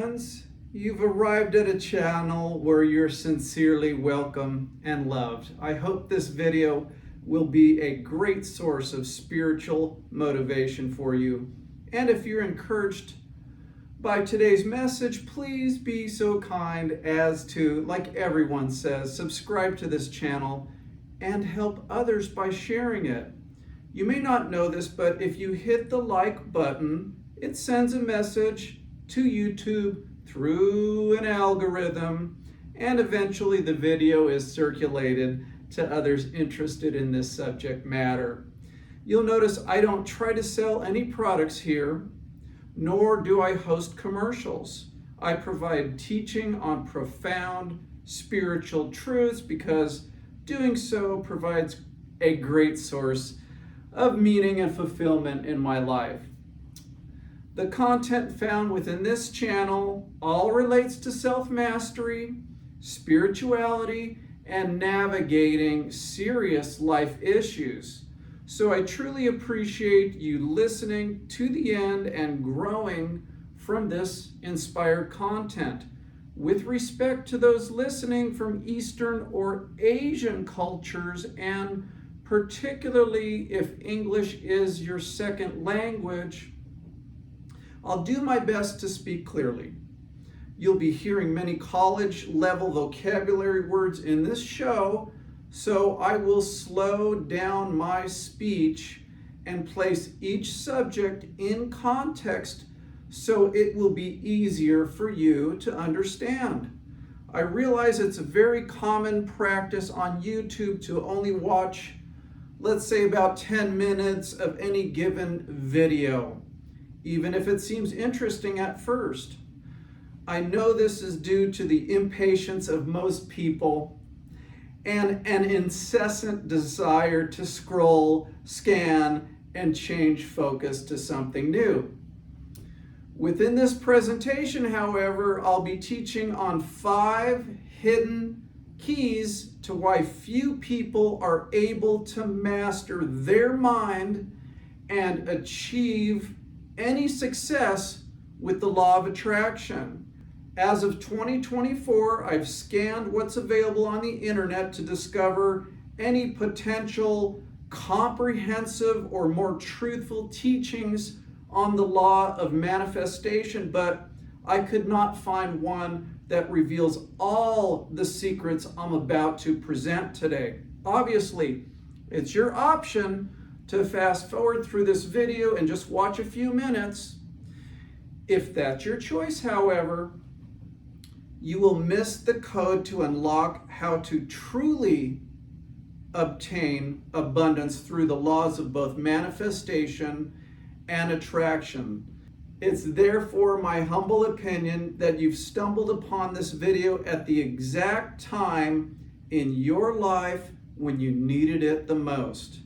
friends. You've arrived at a channel where you're sincerely welcome and loved. I hope this video will be a great source of spiritual motivation for you. And if you're encouraged by today's message, please be so kind as to, like everyone says, subscribe to this channel and help others by sharing it. You may not know this, but if you hit the like button, it sends a message to YouTube through an algorithm, and eventually the video is circulated to others interested in this subject matter. You'll notice I don't try to sell any products here, nor do I host commercials. I provide teaching on profound spiritual truths because doing so provides a great source of meaning and fulfillment in my life. The content found within this channel all relates to self-mastery, spirituality, and navigating serious life issues. So I truly appreciate you listening to the end and growing from this inspired content. With respect to those listening from Eastern or Asian cultures, and particularly if English is your second language, I'll do my best to speak clearly. You'll be hearing many college-level vocabulary words in this show, so I will slow down my speech and place each subject in context so it will be easier for you to understand. I realize it's a very common practice on YouTube to only watch, let's say, about 10 minutes of any given video, even if it seems interesting at first. I know this is due to the impatience of most people and an incessant desire to scroll, scan, and change focus to something new. Within this presentation, however, I'll be teaching on 5 hidden keys to why few people are able to master their mind and achieve any success with the law of attraction. As of 2024, I've scanned what's available on the internet to discover any potential comprehensive or more truthful teachings on the law of manifestation, but I could not find one that reveals all the secrets I'm about to present today. Obviously, it's your option to fast forward through this video and just watch a few minutes. If that's your choice, however, you will miss the code to unlock how to truly obtain abundance through the laws of both manifestation and attraction. It's therefore my humble opinion that you've stumbled upon this video at the exact time in your life when you needed it the most.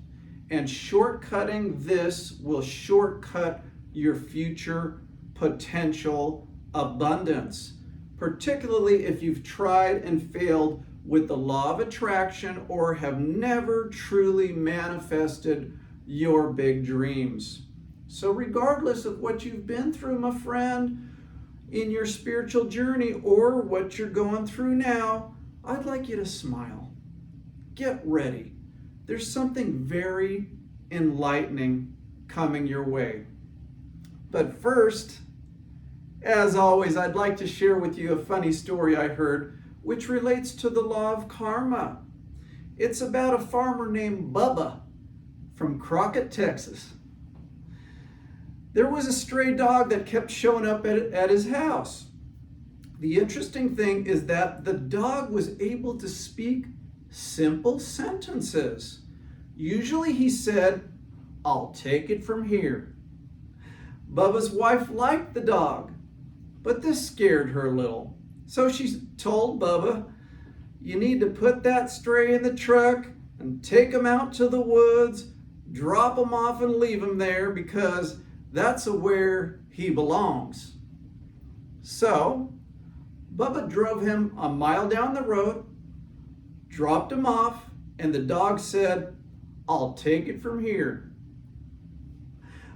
And shortcutting this will shortcut your future potential abundance, particularly if you've tried and failed with the law of attraction or have never truly manifested your big dreams. So regardless of what you've been through, my friend, in your spiritual journey or what you're going through now, I'd like you to smile. Get ready. There's something very enlightening coming your way. But first, as always, I'd like to share with you a funny story I heard, which relates to the law of karma. It's about a farmer named Bubba from Crockett, Texas. There was a stray dog that kept showing up at his house. The interesting thing is that the dog was able to speak simple sentences. Usually he said, "I'll take it from here." Bubba's wife liked the dog, but this scared her a little. So she told Bubba, "You need to put that stray in the truck and take him out to the woods, drop him off and leave him there because that's where he belongs." So Bubba drove him a mile down the road, dropped him off, and the dog said, "I'll take it from here."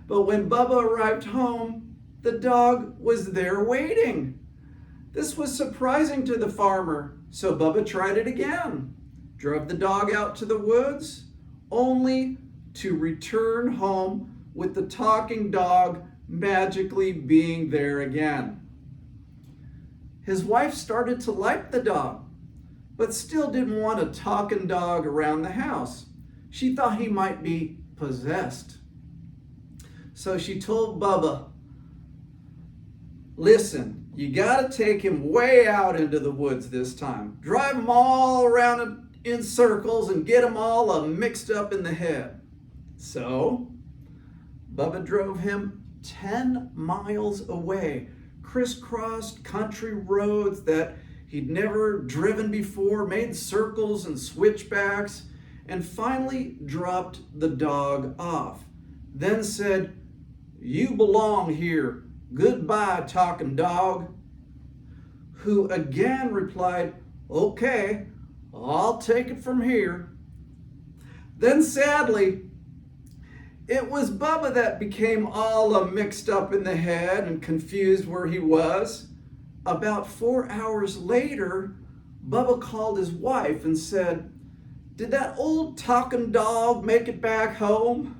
But when Bubba arrived home, the dog was there waiting. This was surprising to the farmer, so Bubba tried it again. Drove the dog out to the woods, only to return home with the talking dog magically being there again. His wife started to like the dog, but still didn't want a talking dog around the house. She thought he might be possessed. So she told Bubba, listen, you gotta take him way out into the woods this time. Drive him all around in circles and get him all mixed up in the head. So Bubba drove him 10 miles away, crisscrossed country roads that he'd never driven before, made circles and switchbacks, and finally dropped the dog off. Then said, "You belong here. Goodbye, talking dog." Who again replied, "Okay, I'll take it from here." Then sadly, it was Bubba that became all mixed up in the head and confused where he was. About 4 hours later, Bubba called his wife and said, "Did that old talking dog make it back home?"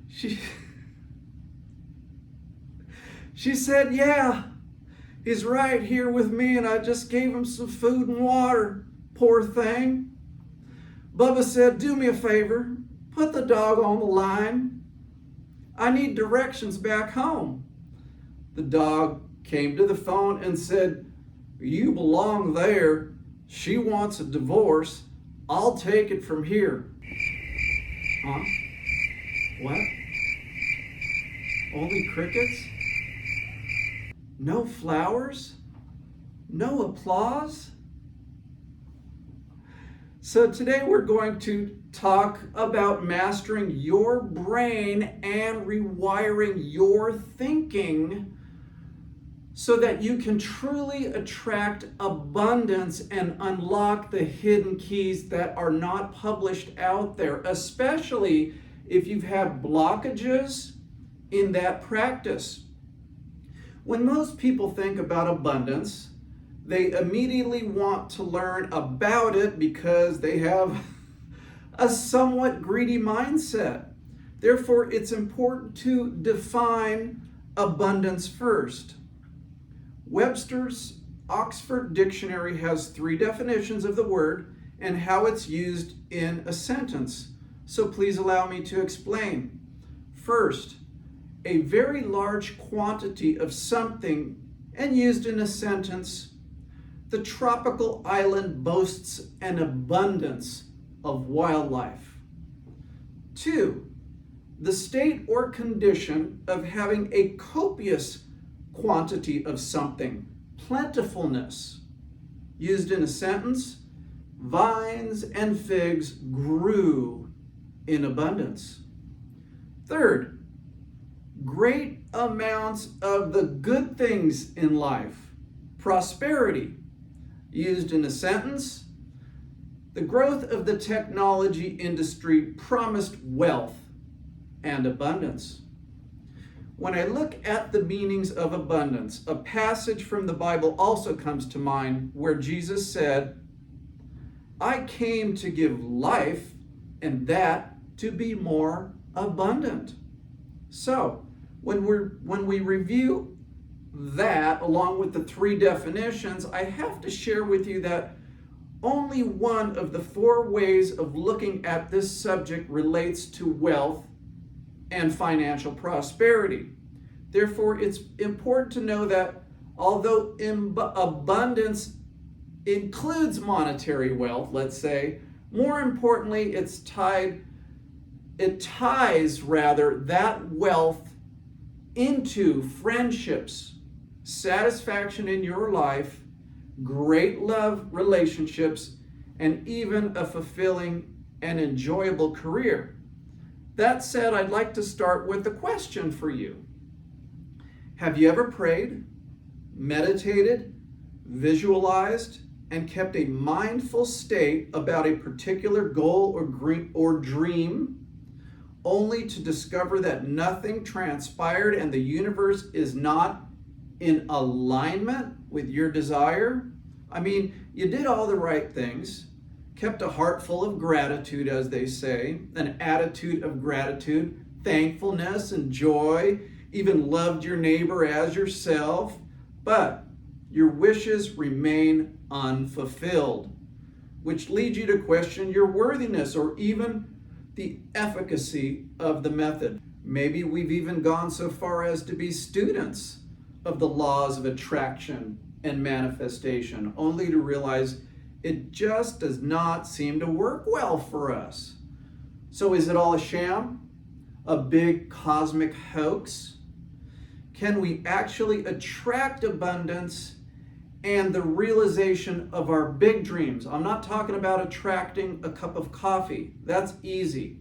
She said, "Yeah, he's right here with me and I just gave him some food and water, poor thing." Bubba said, "Do me a favor, put the dog on the line. I need directions back home." The dog came to the phone and said, "You belong there. She wants a divorce. I'll take it from here." Huh? What? Only crickets? No flowers? No applause? So today we're going to talk about mastering your brain and rewiring your thinking so that you can truly attract abundance and unlock the hidden keys that are not published out there, especially if you've had blockages in that practice. When most people think about abundance, they immediately want to learn about it because they have a somewhat greedy mindset. Therefore, it's important to define abundance first. Webster's Oxford Dictionary has 3 definitions of the word and how it's used in a sentence. So please allow me to explain. First, a very large quantity of something, and used in a sentence, the tropical island boasts an abundance of wildlife. 2, the state or condition of having a copious quantity of something, plentifulness. Used in a sentence, vines and figs grew in abundance. Third, great amounts of the good things in life, prosperity. Used in a sentence, the growth of the technology industry promised wealth and abundance. When I look at the meanings of abundance, a passage from the Bible also comes to mind where Jesus said, "I came to give life, and that to be more abundant." So, when we review that along with the 3 definitions, I have to share with you that only one of the 4 ways of looking at this subject relates to wealth and financial prosperity. Therefore, it's important to know that although abundance includes monetary wealth, let's say, more importantly, it ties that wealth into friendships, satisfaction in your life, great love relationships, and even a fulfilling and enjoyable career. That said, I'd like to start with a question for you. Have you ever prayed, meditated, visualized, and kept a mindful state about a particular goal or dream, only to discover that nothing transpired and the universe is not in alignment with your desire? I mean, you did all the right things, kept a heart full of gratitude, as they say, an attitude of gratitude, thankfulness and joy, even loved your neighbor as yourself, but your wishes remain unfulfilled, which leads you to question your worthiness or even the efficacy of the method. Maybe we've even gone so far as to be students of the laws of attraction and manifestation, only to realize it just does not seem to work well for us. So is it all a sham? A big cosmic hoax? Can we actually attract abundance and the realization of our big dreams? I'm not talking about attracting a cup of coffee. That's easy.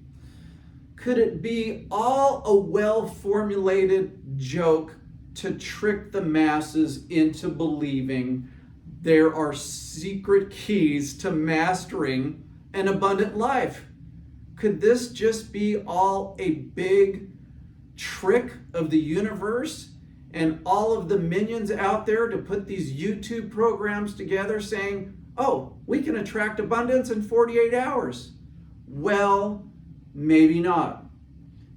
Could it be all a well-formulated joke to trick the masses into believing there are secret keys to mastering an abundant life? Could this just be all a big trick of the universe and all of the minions out there to put these YouTube programs together saying, oh, we can attract abundance in 48 hours? Well, maybe not.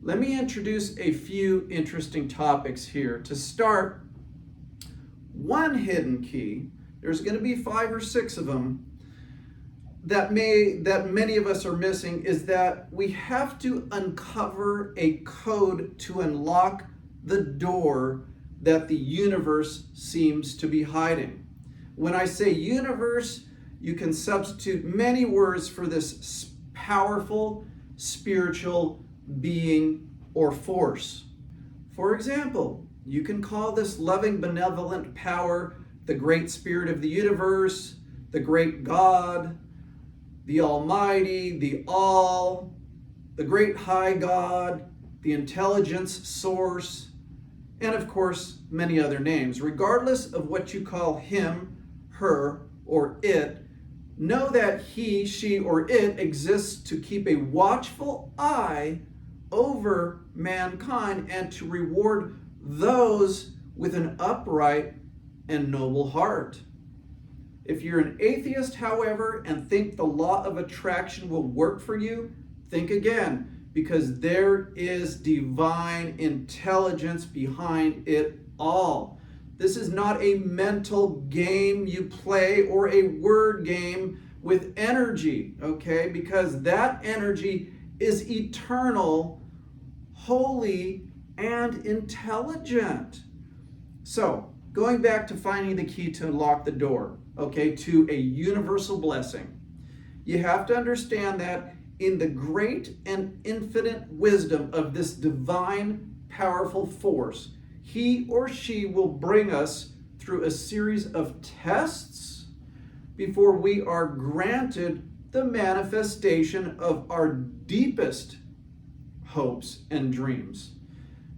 Let me introduce a few interesting topics here. To start, one hidden key, there's going to be 5 or 6 of them, that many of us are missing, is that we have to uncover a code to unlock the door that the universe seems to be hiding. When I say universe, you can substitute many words for this powerful spiritual being or force. For example, you can call this loving, benevolent power the great spirit of the universe, the great God, the Almighty, the All, the great high God, the intelligence source, and of course, many other names. Regardless of what you call him, her, or it, know that he, she, or it exists to keep a watchful eye over mankind and to reward those with an upright and noble heart. If you're an atheist, however, and think the law of attraction will work for you, think again, because there is divine intelligence behind it all. This is not a mental game you play or a word game with energy, okay? Because that energy is eternal, holy, and intelligent. So, going back to finding the key to unlock the door, okay, to a universal blessing, you have to understand that in the great and infinite wisdom of this divine, powerful force, he or she will bring us through a series of tests before we are granted the manifestation of our deepest hopes and dreams.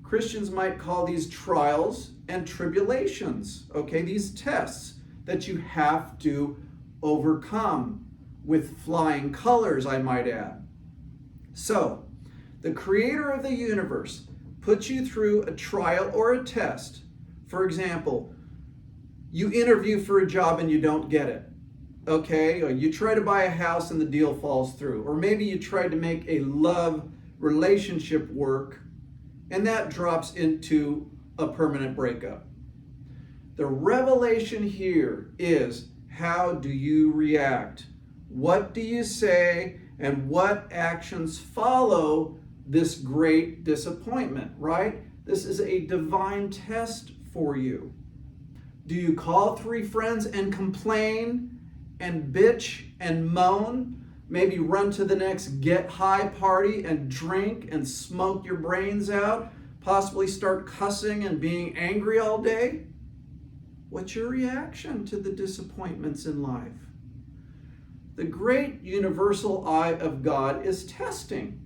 Christians might call these trials and tribulations, okay? These tests that you have to overcome with flying colors, I might add. So, the creator of the universe puts you through a trial or a test. For example, you interview for a job and you don't get it, okay? Or you try to buy a house and the deal falls through. Or maybe you tried to make a love relationship work and that drops into a permanent breakup. The revelation here is, how do you react? What do you say, and what actions follow this great disappointment, right? This is a divine test for you. Do you call 3 friends and complain and bitch and moan? Maybe run to the next get high party and drink and smoke your brains out, possibly start cussing and being angry all day? What's your reaction to the disappointments in life? The great universal eye of God is testing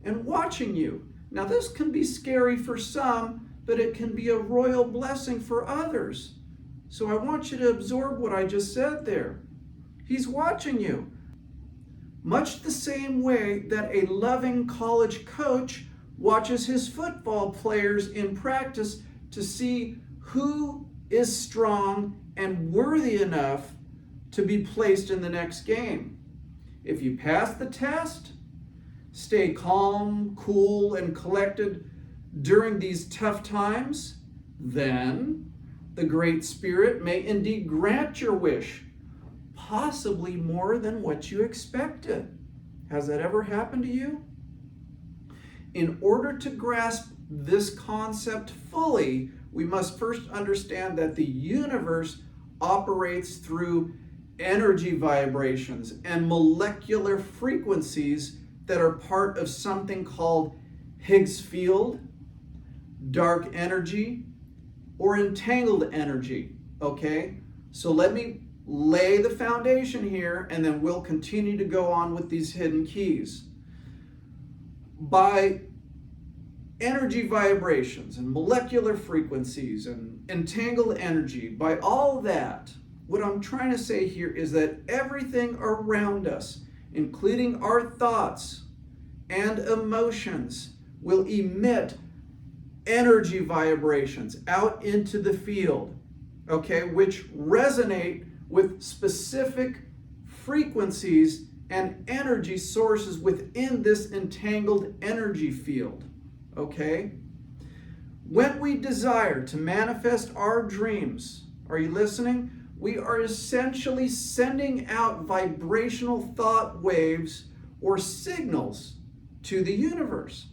and watching you. Now, this can be scary for some, but it can be a royal blessing for others. So I want you to absorb what I just said there. He's watching you. Much the same way that a loving college coach watches his football players in practice to see who is strong and worthy enough to be placed in the next game. If you pass the test, stay calm, cool, and collected during these tough times, then the Great Spirit may indeed grant your wish, possibly more than what you expected. Has that ever happened to you? In order to grasp this concept fully, we must first understand that the universe operates through energy vibrations and molecular frequencies that are part of something called Higgs field, dark energy, or entangled energy. Okay? So let me lay the foundation here, and then we'll continue to go on with these hidden keys. By energy vibrations and molecular frequencies and entangled energy, by all that, what I'm trying to say here is that everything around us, including our thoughts and emotions, will emit energy vibrations out into the field, okay, which resonate with specific frequencies and energy sources within this entangled energy field, okay? When we desire to manifest our dreams, are you listening? We are essentially sending out vibrational thought waves or signals to the universe.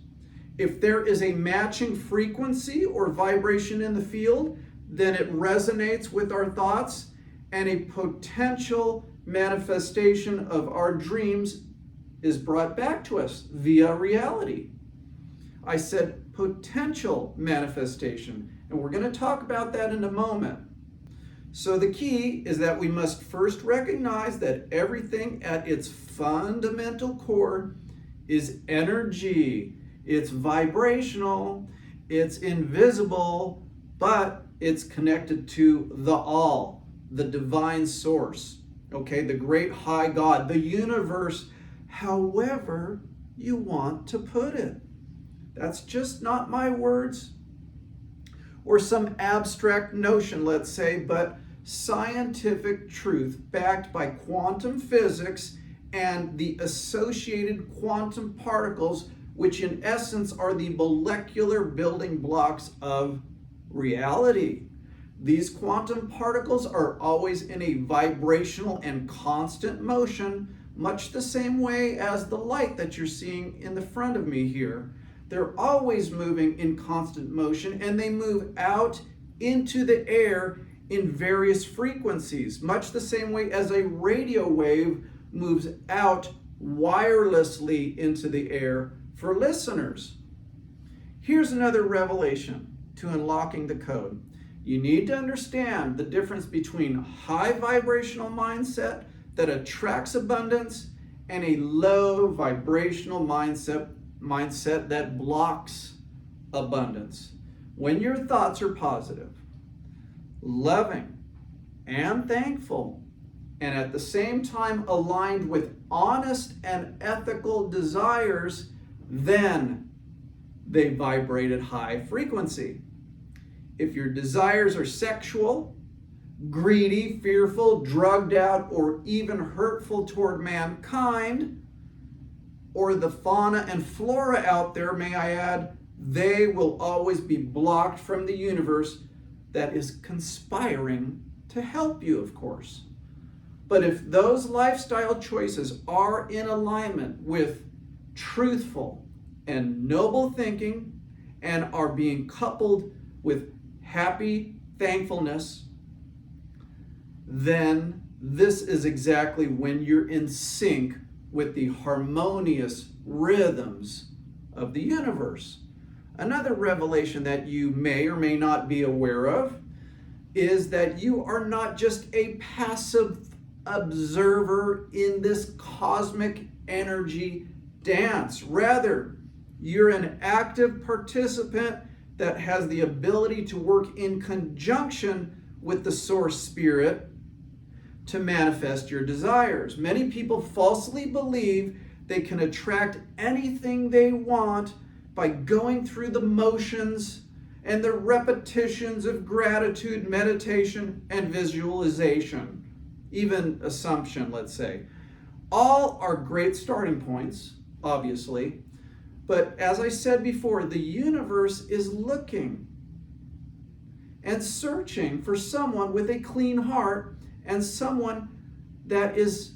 If there is a matching frequency or vibration in the field, then it resonates with our thoughts, and a potential manifestation of our dreams is brought back to us via reality. I said potential manifestation, and we're going to talk about that in a moment. So the key is that we must first recognize that everything at its fundamental core is energy. It's vibrational, it's invisible, but it's connected to the all, the divine source, okay, the great high God, the universe, however you want to put it. That's just not my words or some abstract notion, let's say, but scientific truth backed by quantum physics and the associated quantum particles, which in essence are the molecular building blocks of reality. These quantum particles are always in a vibrational and constant motion, much the same way as the light that you're seeing in the front of me here. They're always moving in constant motion, and they move out into the air in various frequencies, much the same way as a radio wave moves out wirelessly into the air for listeners. Here's another revelation to unlocking the code. You need to understand the difference between high vibrational mindset that attracts abundance and a low vibrational mindset that blocks abundance. When your thoughts are positive, loving, and thankful, and at the same time aligned with honest and ethical desires, then they vibrate at high frequency. If your desires are sexual, greedy, fearful, drugged out, or even hurtful toward mankind, or the fauna and flora out there, may I add, they will always be blocked from the universe that is conspiring to help you, of course. But if those lifestyle choices are in alignment with truthful and noble thinking and are being coupled with happy thankfulness, then this is exactly when you're in sync with the harmonious rhythms of the universe. Another revelation that you may or may not be aware of is that you are not just a passive observer in this cosmic energy dance. Rather, you're an active participant that has the ability to work in conjunction with the source spirit to manifest your desires. Many people falsely believe they can attract anything they want by going through the motions and the repetitions of gratitude, meditation, and visualization, even assumption, let's say. All are great starting points, obviously, but as I said before, the universe is looking and searching for someone with a clean heart and someone that is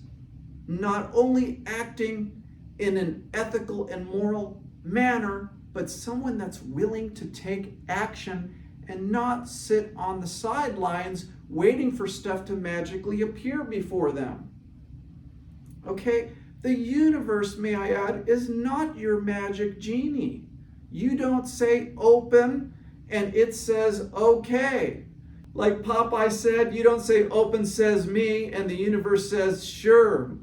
not only acting in an ethical and moral manner, but someone that's willing to take action and not sit on the sidelines waiting for stuff to magically appear before them. Okay? The universe, may I add, is not your magic genie. You don't say open and it says okay. Like Popeye said, you don't say open says me and the universe says sure,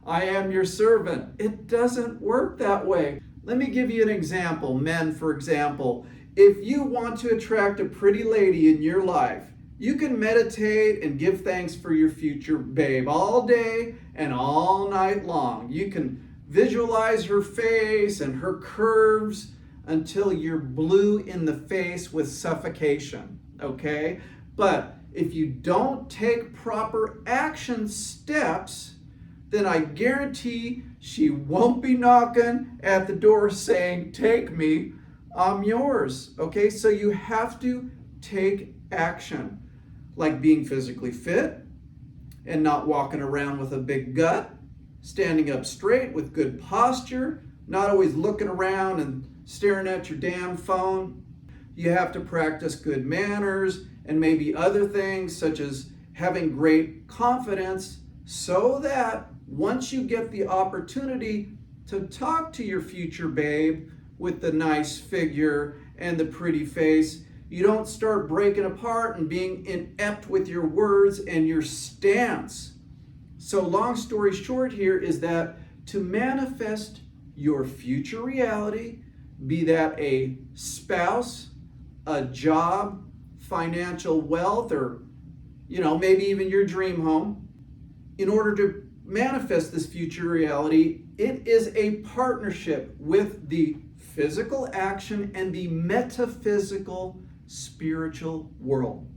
I am your servant. It doesn't work that way. Let me give you an example. Men, for example, if you want to attract a pretty lady in your life, you can meditate and give thanks for your future babe all day and all night long. You can visualize her face and her curves until you're blue in the face with suffocation, okay? But if you don't take proper action steps, then I guarantee she won't be knocking at the door saying, take me, I'm yours, okay? So you have to take action, like being physically fit and not walking around with a big gut, standing up straight with good posture, not always looking around and staring at your damn phone. You have to practice good manners and maybe other things such as having great confidence so that once you get the opportunity to talk to your future babe with the nice figure and the pretty face, you don't start breaking apart and being inept with your words and your stance. So long story short here is that to manifest your future reality, be that a spouse, a job, financial wealth, or maybe even your dream home, in order to manifest this future reality, it is a partnership with the physical action and the metaphysical spiritual world.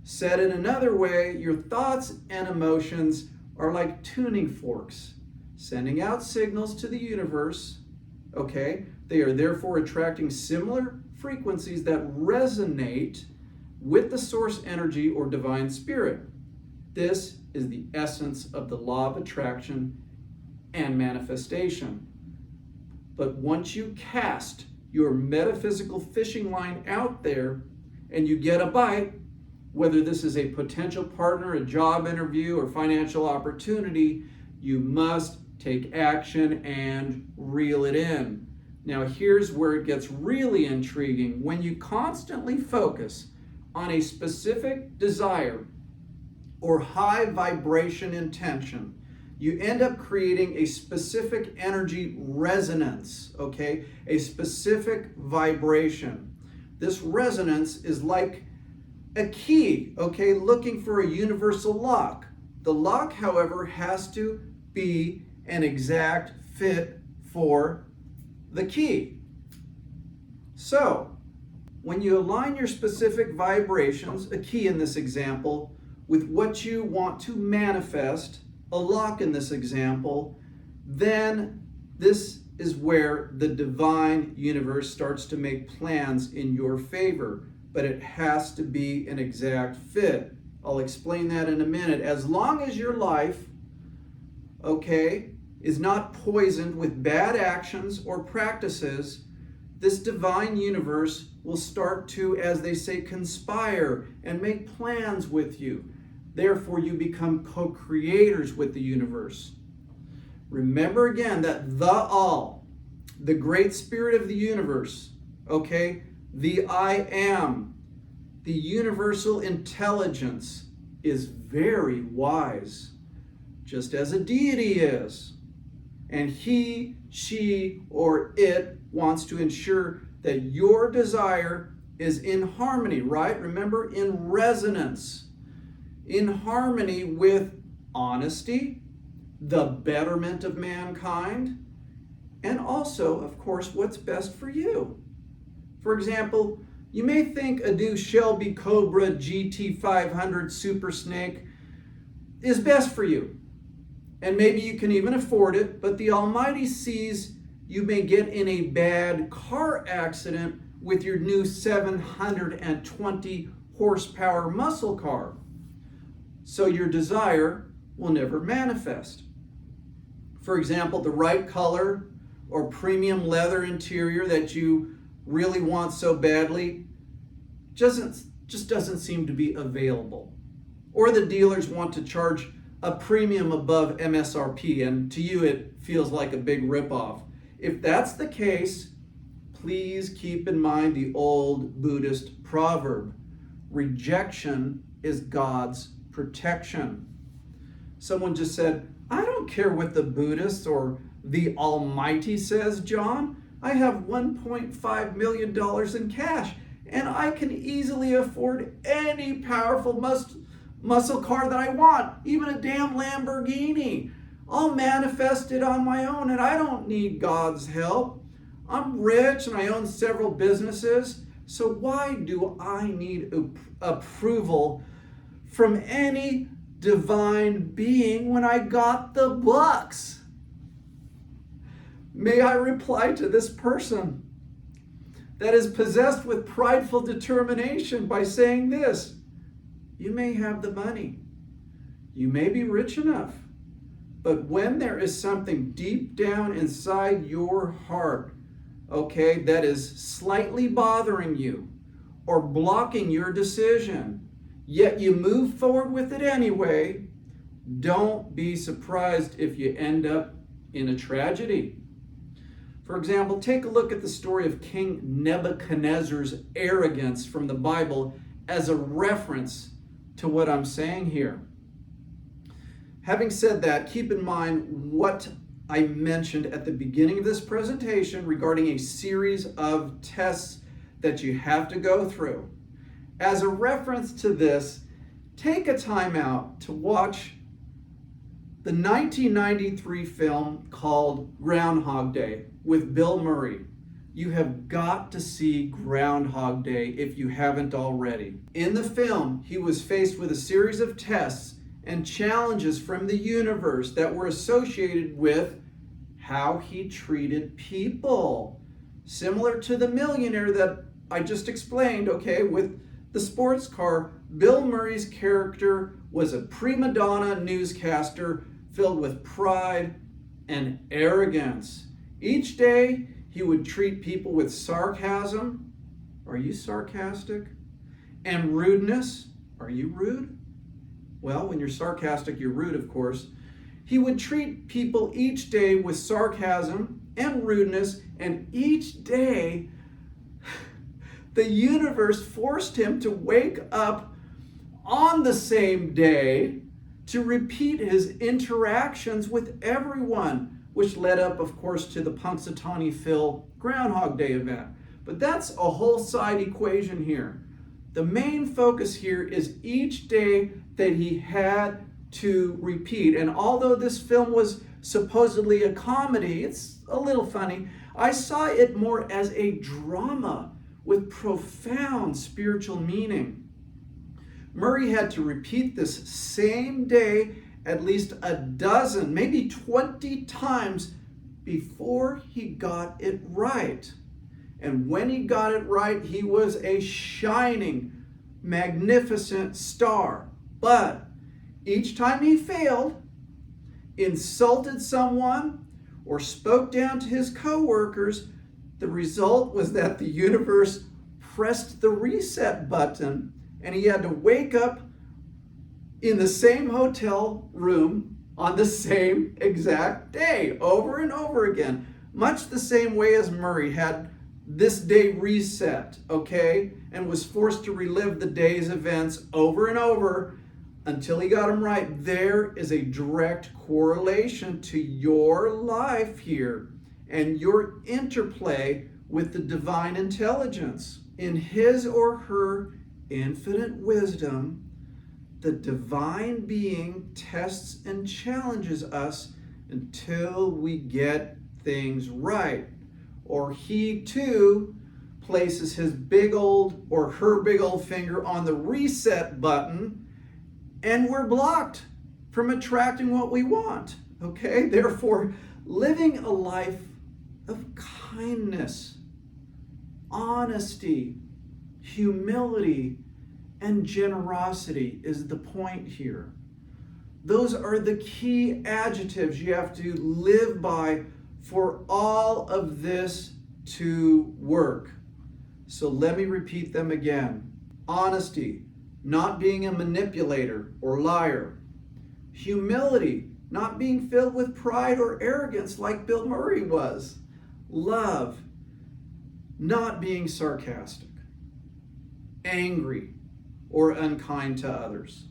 Said in another way, your thoughts and emotions are like tuning forks, sending out signals to the universe, okay? They are therefore attracting similar frequencies that resonate with the source energy or divine spirit. This is the essence of the law of attraction and manifestation. But once you cast your metaphysical fishing line out there and you get a bite, whether this is a potential partner, a job interview, or financial opportunity, you must take action and reel it in. Now here's where it gets really intriguing. When you constantly focus on a specific desire or high vibration intention, you end up creating a specific energy resonance, okay? A specific vibration. This resonance is like a key, okay, looking for a universal lock. The lock, however, has to be an exact fit for the key. So, when you align your specific vibrations, a key in this example, with what you want to manifest, a lock in this example, then this is where the divine universe starts to make plans in your favor. But it has to be an exact fit. I'll explain that in a minute. As long as your life, okay, is not poisoned with bad actions or practices, this divine universe will start to, as they say, conspire and make plans with you. Therefore, you become co-creators with the universe. Remember again that the all, the great spirit of the universe, okay, the I am, the universal intelligence is very wise, just as a deity is. And he, she, or it wants to ensure that your desire is in harmony, right? Remember, in resonance, in harmony with honesty, the betterment of mankind, and also, of course, what's best for you. For example, You may think a new Shelby Cobra GT500 Super Snake is best for you, and maybe you can even afford it, but the Almighty sees you may get in a bad car accident with your new 720 horsepower muscle car. So your desire will never manifest. For example, the right color or premium leather interior that you really want so badly just doesn't seem to be available. Or the dealers want to charge a premium above MSRP, and to you it feels like a big ripoff. If that's the case, please keep in mind the old Buddhist proverb, rejection is God's protection. Someone just said, I don't care what the Buddhist or the Almighty says, John. I have $1.5 million in cash, and I can easily afford any powerful muscle car that I want, even a damn Lamborghini. I'll manifest it on my own, and I don't need God's help. I'm rich and I own several businesses, so why do I need approval from any divine being when I got the bucks? May I reply to this person that is possessed with prideful determination by saying this: you may have the money, you may be rich enough, but when there is something deep down inside your heart, okay, that is slightly bothering you or blocking your decision, yet you move forward with it anyway, don't be surprised if you end up in a tragedy. For example, take a look at the story of King Nebuchadnezzar's arrogance from the Bible as a reference to what I'm saying here. Having said that, keep in mind what I mentioned at the beginning of this presentation regarding a series of tests that you have to go through. As a reference to this, take a time out to watch the 1993 film called Groundhog Day with Bill Murray. You have got to see Groundhog Day if you haven't already. In the film, he was faced with a series of tests and challenges from the universe that were associated with how he treated people. Similar to the millionaire that I just explained, okay, with the sports car, Bill Murray's character was a prima donna newscaster filled with pride and arrogance. Each day, he would treat people with sarcasm. Are you sarcastic? And rudeness. Are you rude? Well, when you're sarcastic, you're rude, of course. He would treat people each day with sarcasm and rudeness, and each day, the universe forced him to wake up on the same day to repeat his interactions with everyone, which led up, of course, to the Punxsutawney Phil Groundhog Day event. But that's a whole side equation here. The main focus here is each day that he had to repeat. And although this film was supposedly a comedy, it's a little funny, I saw it more as a drama with profound spiritual meaning. Murray had to repeat this same day at least a dozen, maybe 20 times before he got it right. And when he got it right, he was a shining, magnificent star. But each time he failed, insulted someone, or spoke down to his co-workers, the result was that the universe pressed the reset button and he had to wake up in the same hotel room on the same exact day, over and over again. Much the same way as Murray had this day reset, okay, and was forced to relive the day's events over and over until he got them right. There is a direct correlation to your life here and your interplay with the divine intelligence. In his or her infinite wisdom, the divine being tests and challenges us until we get things right. Or he too places his big old or her big old finger on the reset button, and we're blocked from attracting what we want. Okay? Therefore, living a life of kindness, honesty, humility, and generosity is the point here. Those are the key adjectives you have to live by for all of this to work. So let me repeat them again. Honesty, not being a manipulator or liar. Humility, not being filled with pride or arrogance like Bill Murray was. Love, not being sarcastic, angry, or unkind to others,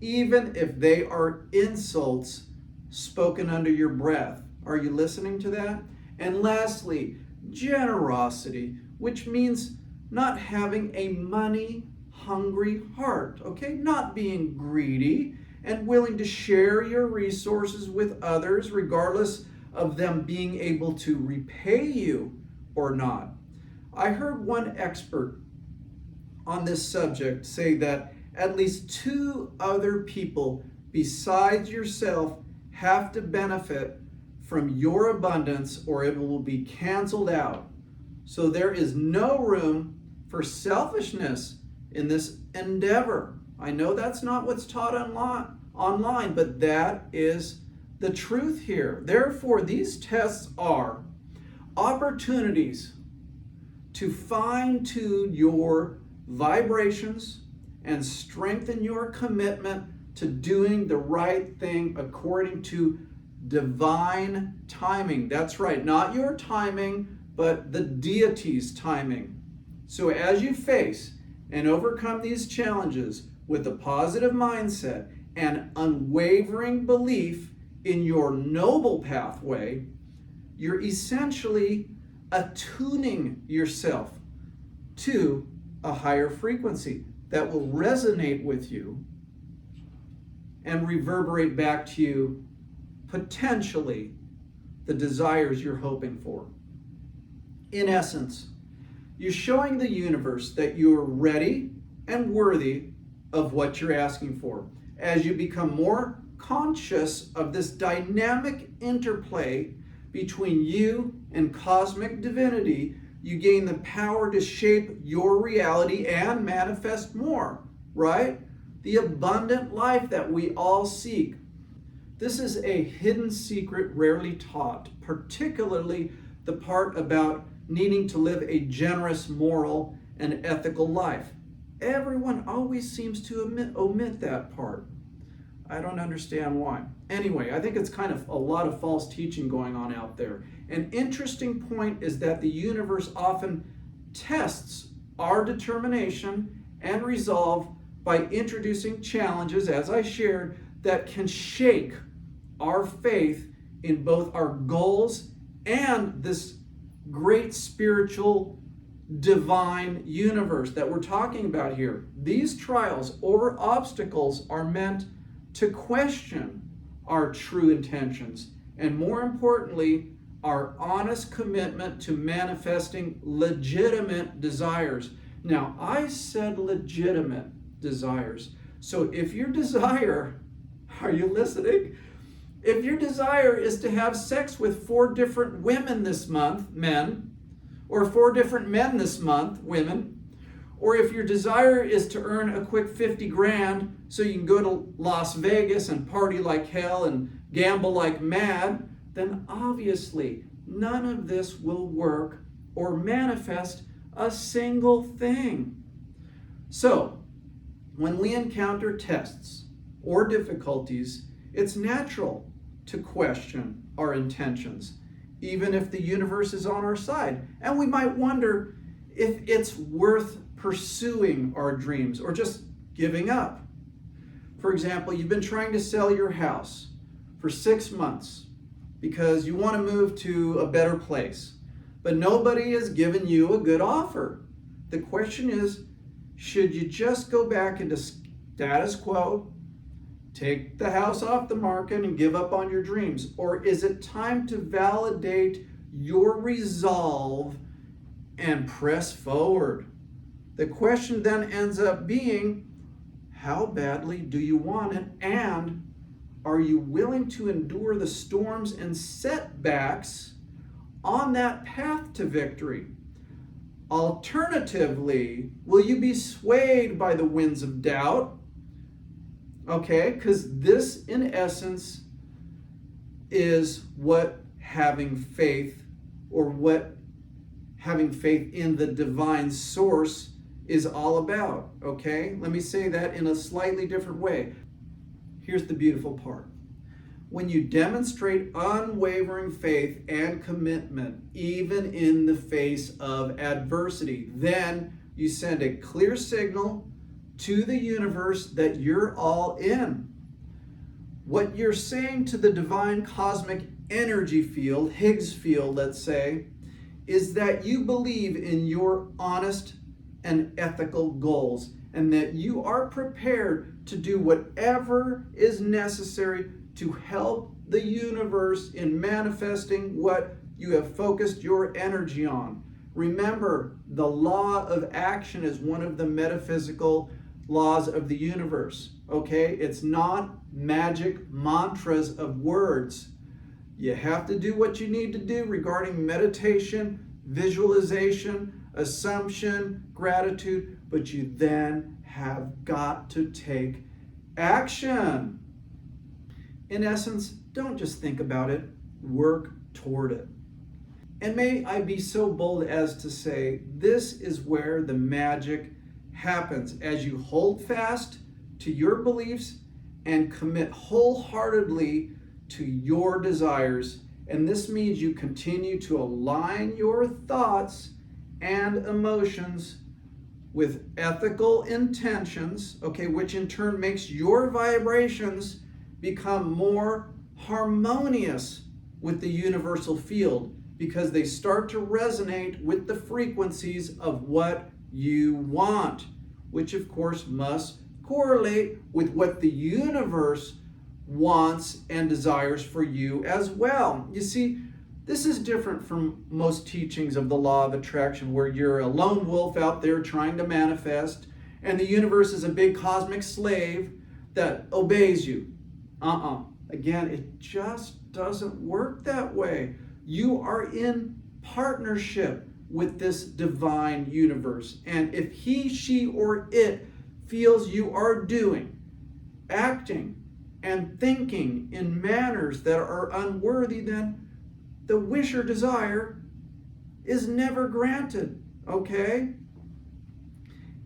even if they are insults spoken under your breath. Are you listening to that? And lastly, generosity, which means not having a money-hungry heart, okay? Not being greedy and willing to share your resources with others, regardless of them being able to repay you or not. I heard one expert on this subject say that at least 2 other people besides yourself have to benefit from your abundance, or it will be canceled out. So there is no room for selfishness in this endeavor. I know that's not what's taught online, but that is the truth here. Therefore, these tests are opportunities to fine-tune your vibrations and strengthen your commitment to doing the right thing according to divine timing. That's right, not your timing, but the deity's timing. So as you face and overcome these challenges with a positive mindset and unwavering belief in your noble pathway, you're essentially attuning yourself to a higher frequency that will resonate with you and reverberate back to you potentially the desires you're hoping for. In essence, you're showing the universe that you're ready and worthy of what you're asking for. As you become more conscious of this dynamic interplay between you and cosmic divinity, you gain the power to shape your reality and manifest more, right? The abundant life that we all seek. This is a hidden secret rarely taught, particularly the part about needing to live a generous, moral, and ethical life. Everyone always seems to omit that part. I don't understand why. Anyway, I think it's kind of a lot of false teaching going on out there. An interesting point is that the universe often tests our determination and resolve by introducing challenges, as I shared, that can shake our faith in both our goals and this great spiritual divine universe that we're talking about here. These trials or obstacles are meant to question our true intentions and, more importantly, our honest commitment to manifesting legitimate desires. Now, I said legitimate desires. So if your desire, are you listening? If your desire is to have sex with 4 different women this month, men, or 4 different men this month, women, or if your desire is to earn a quick 50 grand so you can go to Las Vegas and party like hell and gamble like mad, then obviously none of this will work or manifest a single thing. So, when we encounter tests or difficulties, it's natural to question our intentions, even if the universe is on our side. And we might wonder if it's worth pursuing our dreams or just giving up. For example, you've been trying to sell your house for 6 months because you want to move to a better place, but nobody has given you a good offer. The question is, should you just go back into status quo, take the house off the market and give up on your dreams? Or is it time to validate your resolve and press forward. The question then ends up being, how badly do you want it? And are you willing to endure the storms and setbacks on that path to victory? Alternatively, will you be swayed by the winds of doubt? Okay, because this, in essence, is what having faith, or what having faith in the divine source is all about. Okay, let me say that in a slightly different way. Here's the beautiful part. When you demonstrate unwavering faith and commitment, even in the face of adversity, then you send a clear signal to the universe that you're all in. What you're saying to the divine cosmic energy field, Higgs field, let's say, is that you believe in your honest and ethical goals, and that you are prepared to do whatever is necessary to help the universe in manifesting what you have focused your energy on. Remember, the law of action is one of the metaphysical laws of the universe, okay? It's not magic mantras of words. You have to do what you need to do regarding meditation, visualization, assumption, gratitude, but you then have got to take action. In essence, don't just think about it, work toward it. And may I be so bold as to say, this is where the magic happens, as you hold fast to your beliefs and commit wholeheartedly to your desires. And this means you continue to align your thoughts and emotions with ethical intentions, okay, which in turn makes your vibrations become more harmonious with the universal field, because they start to resonate with the frequencies of what you want, which of course must correlate with what the universe wants and desires for you as well. You see, this is different from most teachings of the law of attraction, where you're a lone wolf out there trying to manifest, and the universe is a big cosmic slave that obeys you. Again, it just doesn't work that way. You are in partnership with this divine universe. And if he, she, or it feels you are doing, acting, and thinking in manners that are unworthy, then the wish or desire is never granted, okay?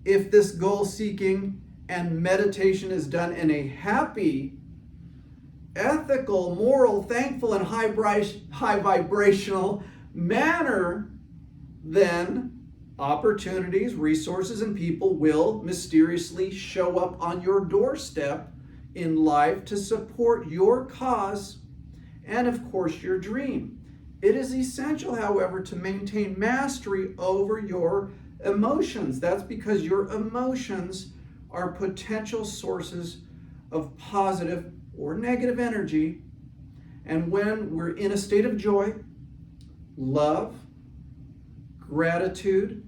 If this goal seeking and meditation is done in a happy, ethical, moral, thankful, and high vibrational manner, then opportunities, resources, and people will mysteriously show up on your doorstep in life to support your cause and, of course, your dream. It is essential, however, to maintain mastery over your emotions. That's because your emotions are potential sources of positive or negative energy. And when we're in a state of joy, love, gratitude,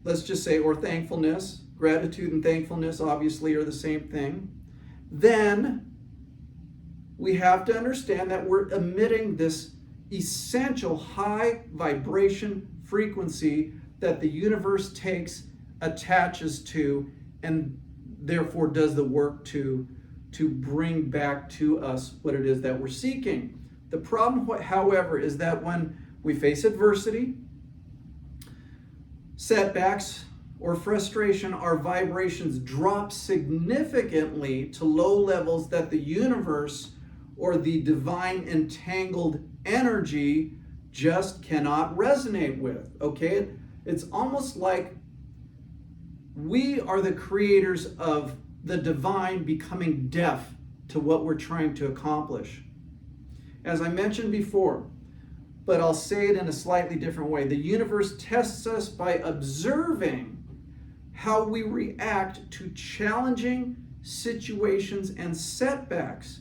let's just say, or thankfulness, gratitude and thankfulness obviously are the same thing, then we have to understand that we're emitting this essential high vibration frequency that the universe takes, attaches to, and therefore does the work to bring back to us what it is that we're seeking. The problem, however, is that when we face adversity, setbacks, or frustration, our vibrations drop significantly to low levels that the universe or the divine entangled energy just cannot resonate with, okay? It's almost like we are the creators of the divine becoming deaf to what we're trying to accomplish. As I mentioned before, but I'll say it in a slightly different way, the universe tests us by observing how we react to challenging situations and setbacks.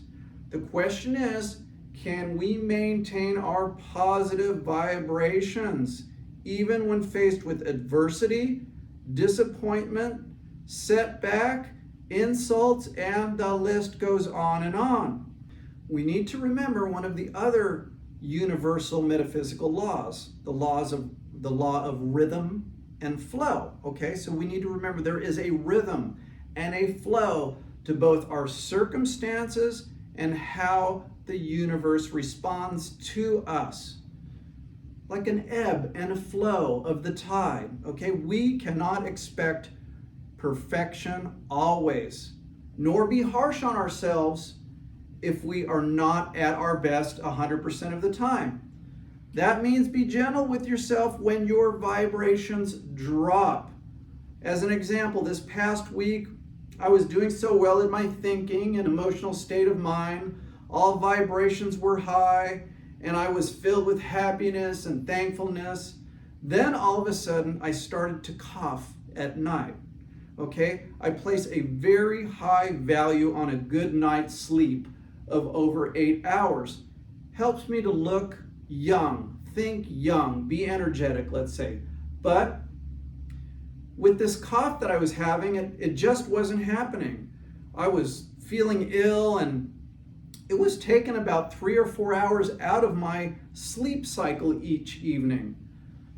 The question is, can we maintain our positive vibrations even when faced with adversity, disappointment, setback, insults, and the list goes on and on. We need to remember one of the other universal metaphysical laws, the law of rhythm and flow. Okay, so we need to remember there is a rhythm and a flow to both our circumstances and how the universe responds to us. Like an ebb and a flow of the tide. Okay, we cannot expect perfection always, nor be harsh on ourselves if we are not at our best 100% of the time. That means be gentle with yourself when your vibrations drop. As an example, this past week, I was doing so well in my thinking and emotional state of mind. All vibrations were high, and I was filled with happiness and thankfulness. Then all of a sudden, I started to cough at night. Okay, I place a very high value on a good night's sleep of over 8 hours. Helps me to look young, think young, be energetic, let's say. But with this cough that I was having, it just wasn't happening. I was feeling ill, and it was taking about 3 or 4 hours out of my sleep cycle each evening.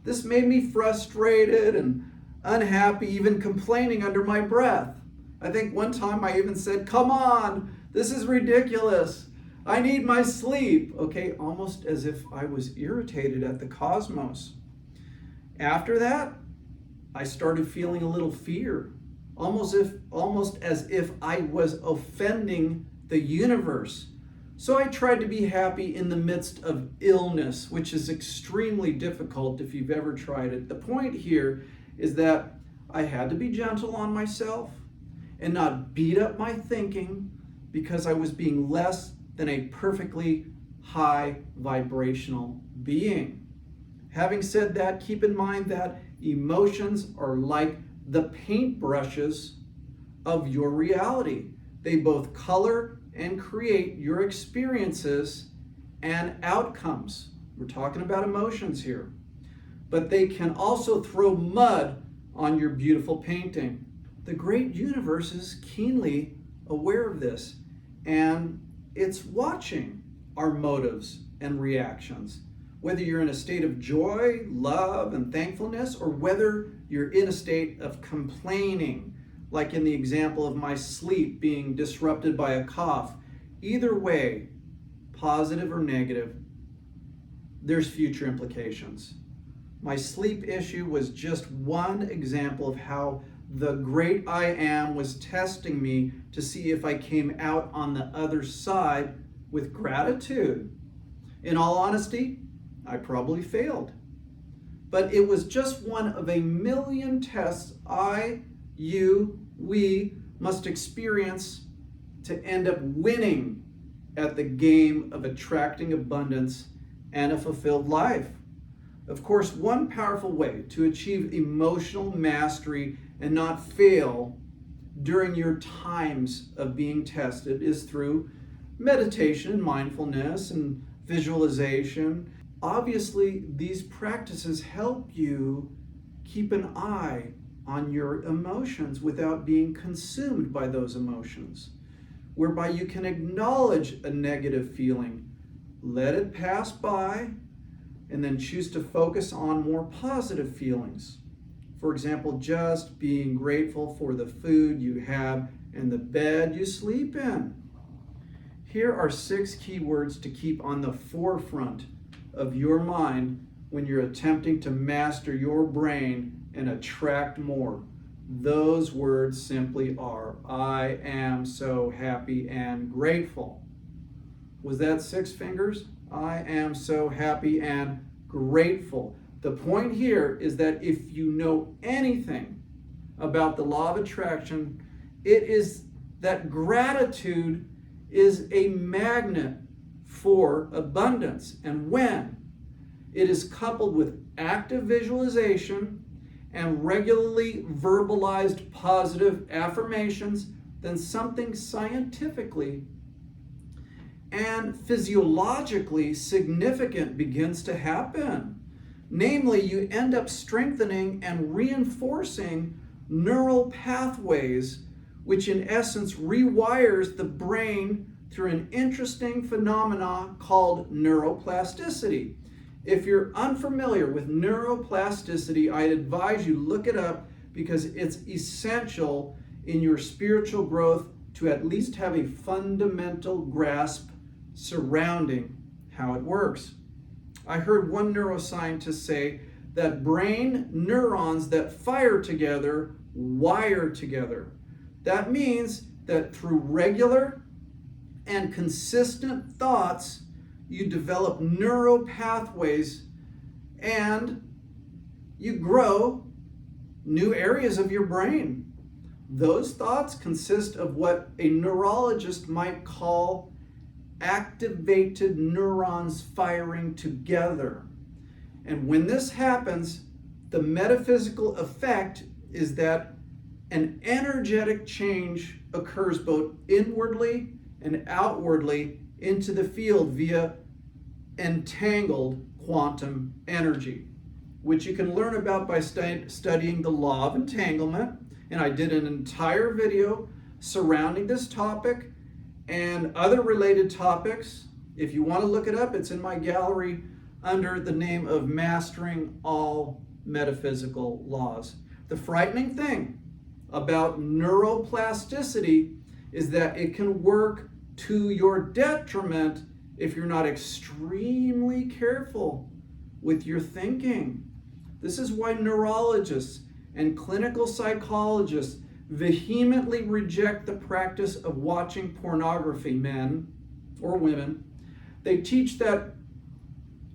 This made me frustrated and unhappy, even complaining under my breath. I think one time I even said, "Come on, this is ridiculous. I need my sleep." Okay, almost as if I was irritated at the cosmos. After that, I started feeling a little fear, almost as if I was offending the universe. So I tried to be happy in the midst of illness, which is extremely difficult if you've ever tried it. The point here is that I had to be gentle on myself and not beat up my thinking because I was being less than a perfectly high vibrational being. Having said that, keep in mind that emotions are like the paintbrushes of your reality. They both color and create your experiences and outcomes. We're talking about emotions here. But they can also throw mud on your beautiful painting. The great universe is keenly aware of this, and it's watching our motives and reactions. Whether you're in a state of joy, love, and thankfulness, or whether you're in a state of complaining, like in the example of my sleep being disrupted by a cough, either way, positive or negative, there's future implications. My sleep issue was just one example of how the great I Am was testing me to see if I came out on the other side with gratitude. In all honesty, I probably failed. But it was just one of a million tests we must experience to end up winning at the game of attracting abundance and a fulfilled life. Of course, one powerful way to achieve emotional mastery and not fail during your times of being tested is through meditation and mindfulness and visualization. Obviously, these practices help you keep an eye on your emotions without being consumed by those emotions, whereby you can acknowledge a negative feeling, let it pass by, and then choose to focus on more positive feelings. For example, just being grateful for the food you have and the bed you sleep in. Here are 6 key words to keep on the forefront of your mind when you're attempting to master your brain and attract more. Those words simply are, I am so happy and grateful. Was that 6 fingers? I am so happy and grateful. The point here is that if you know anything about the law of attraction, it is that gratitude is a magnet for abundance. And when it is coupled with active visualization and regularly verbalized positive affirmations, then something scientifically and physiologically significant begins to happen. Namely, you end up strengthening and reinforcing neural pathways, which in essence rewires the brain through an interesting phenomena called neuroplasticity. If you're unfamiliar with neuroplasticity, I advise you look it up because it's essential in your spiritual growth to at least have a fundamental grasp surrounding how it works. I heard one neuroscientist say that brain neurons that fire together wire together. That means that through regular and consistent thoughts, you develop neural pathways and you grow new areas of your brain. Those thoughts consist of what a neurologist might call activated neurons firing together. And when this happens, the metaphysical effect is that an energetic change occurs both inwardly and outwardly into the field via entangled quantum energy, which you can learn about by studying the law of entanglement. And I did an entire video surrounding this topic and other related topics. If you want to look it up, it's in my gallery under the name of Mastering All Metaphysical Laws. The frightening thing about neuroplasticity is that it can work to your detriment if you're not extremely careful with your thinking. This is why neurologists and clinical psychologists vehemently reject the practice of watching pornography, men or women. They teach that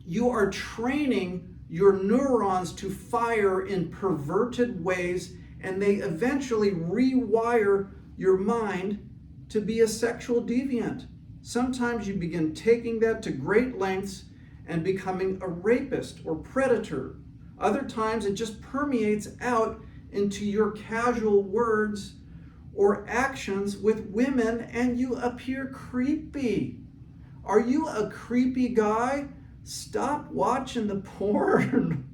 you are training your neurons to fire in perverted ways, and they eventually rewire your mind to be a sexual deviant. Sometimes you begin taking that to great lengths and becoming a rapist or predator. Other times it just permeates out into your casual words or actions with women and you appear creepy. Are you a creepy guy? Stop watching the porn.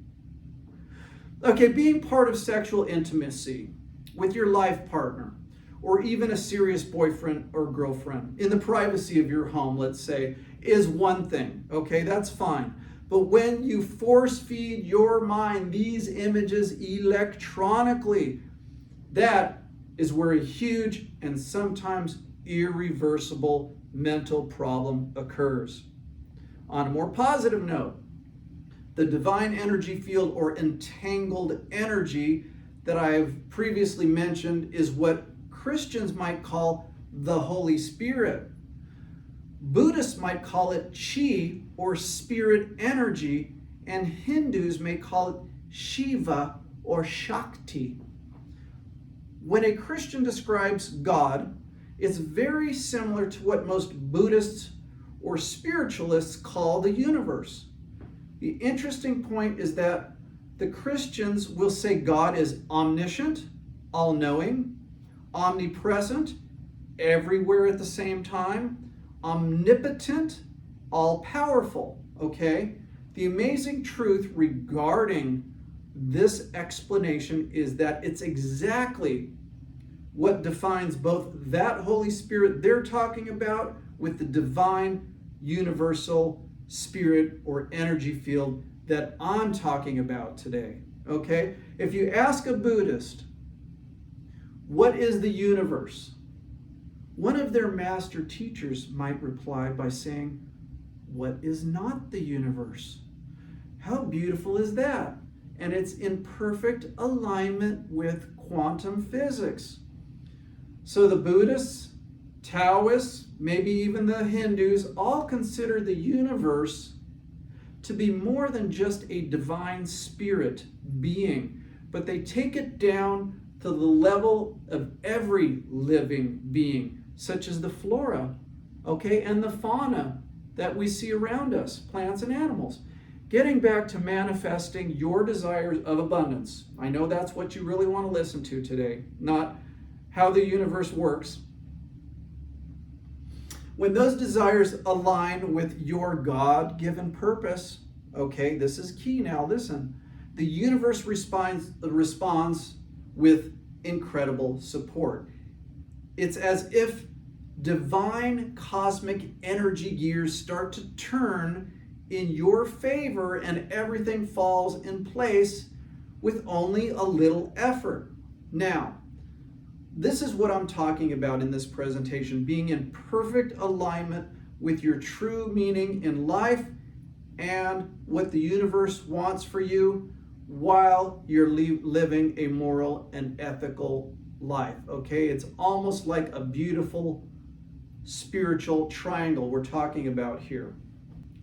Okay, being part of sexual intimacy with your life partner or even a serious boyfriend or girlfriend in the privacy of your home, let's say, is one thing. Okay, that's fine. But when you force feed your mind these images electronically, that is where a huge and sometimes irreversible mental problem occurs. On a more positive note, the divine energy field or entangled energy that I've previously mentioned is what Christians might call the Holy Spirit. Buddhists might call it chi or spirit energy, and Hindus may call it Shiva or Shakti. When a Christian describes God, it's very similar to what most Buddhists or spiritualists call the universe. The interesting point is that the Christians will say God is omniscient, all-knowing, omnipresent, everywhere at the same time, omnipotent, all-powerful, okay? The amazing truth regarding this explanation is that it's exactly what defines both that Holy Spirit they're talking about with the divine universal spirit or energy field that I'm talking about today, okay? If you ask a Buddhist, what is the universe? One of their master teachers might reply by saying, what is not the universe? How beautiful is that? And it's in perfect alignment with quantum physics. So the Buddhists, Taoists, maybe even the Hindus, all consider the universe to be more than just a divine spirit being, but they take it down to the level of every living being, such as the flora, okay, and the fauna that we see around us, plants and animals. Getting back to manifesting your desires of abundance. I know that's what you really want to listen to today, not how the universe works. When those desires align with your God-given purpose, Okay, this is key now, listen. The universe responds with incredible support. It's as if divine cosmic energy gears start to turn in your favor and everything falls in place with only a little effort. Now, this is what I'm talking about in this presentation, being in perfect alignment with your true meaning in life and what the universe wants for you while you're living a moral and ethical life. Okay, it's almost like a beautiful spiritual triangle we're talking about here.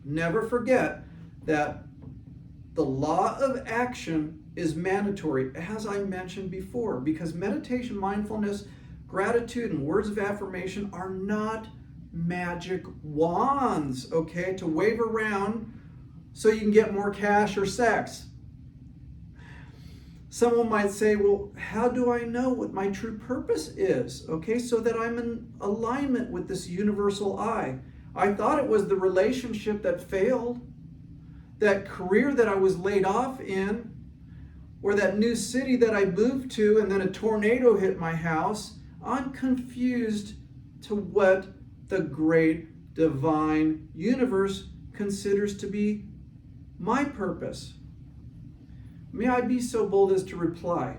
Never forget that the law of action is mandatory, as I mentioned before, because meditation, mindfulness, gratitude, and words of affirmation are not magic wands, okay, to wave around so you can get more cash or sex. Someone might say, well, how do I know what my true purpose is? Okay, so that I'm in alignment with this universal I. I thought it was the relationship that failed, that career that I was laid off in, or that new city that I moved to and then a tornado hit my house. I'm confused to what the great divine universe considers to be my purpose. May I be so bold as to reply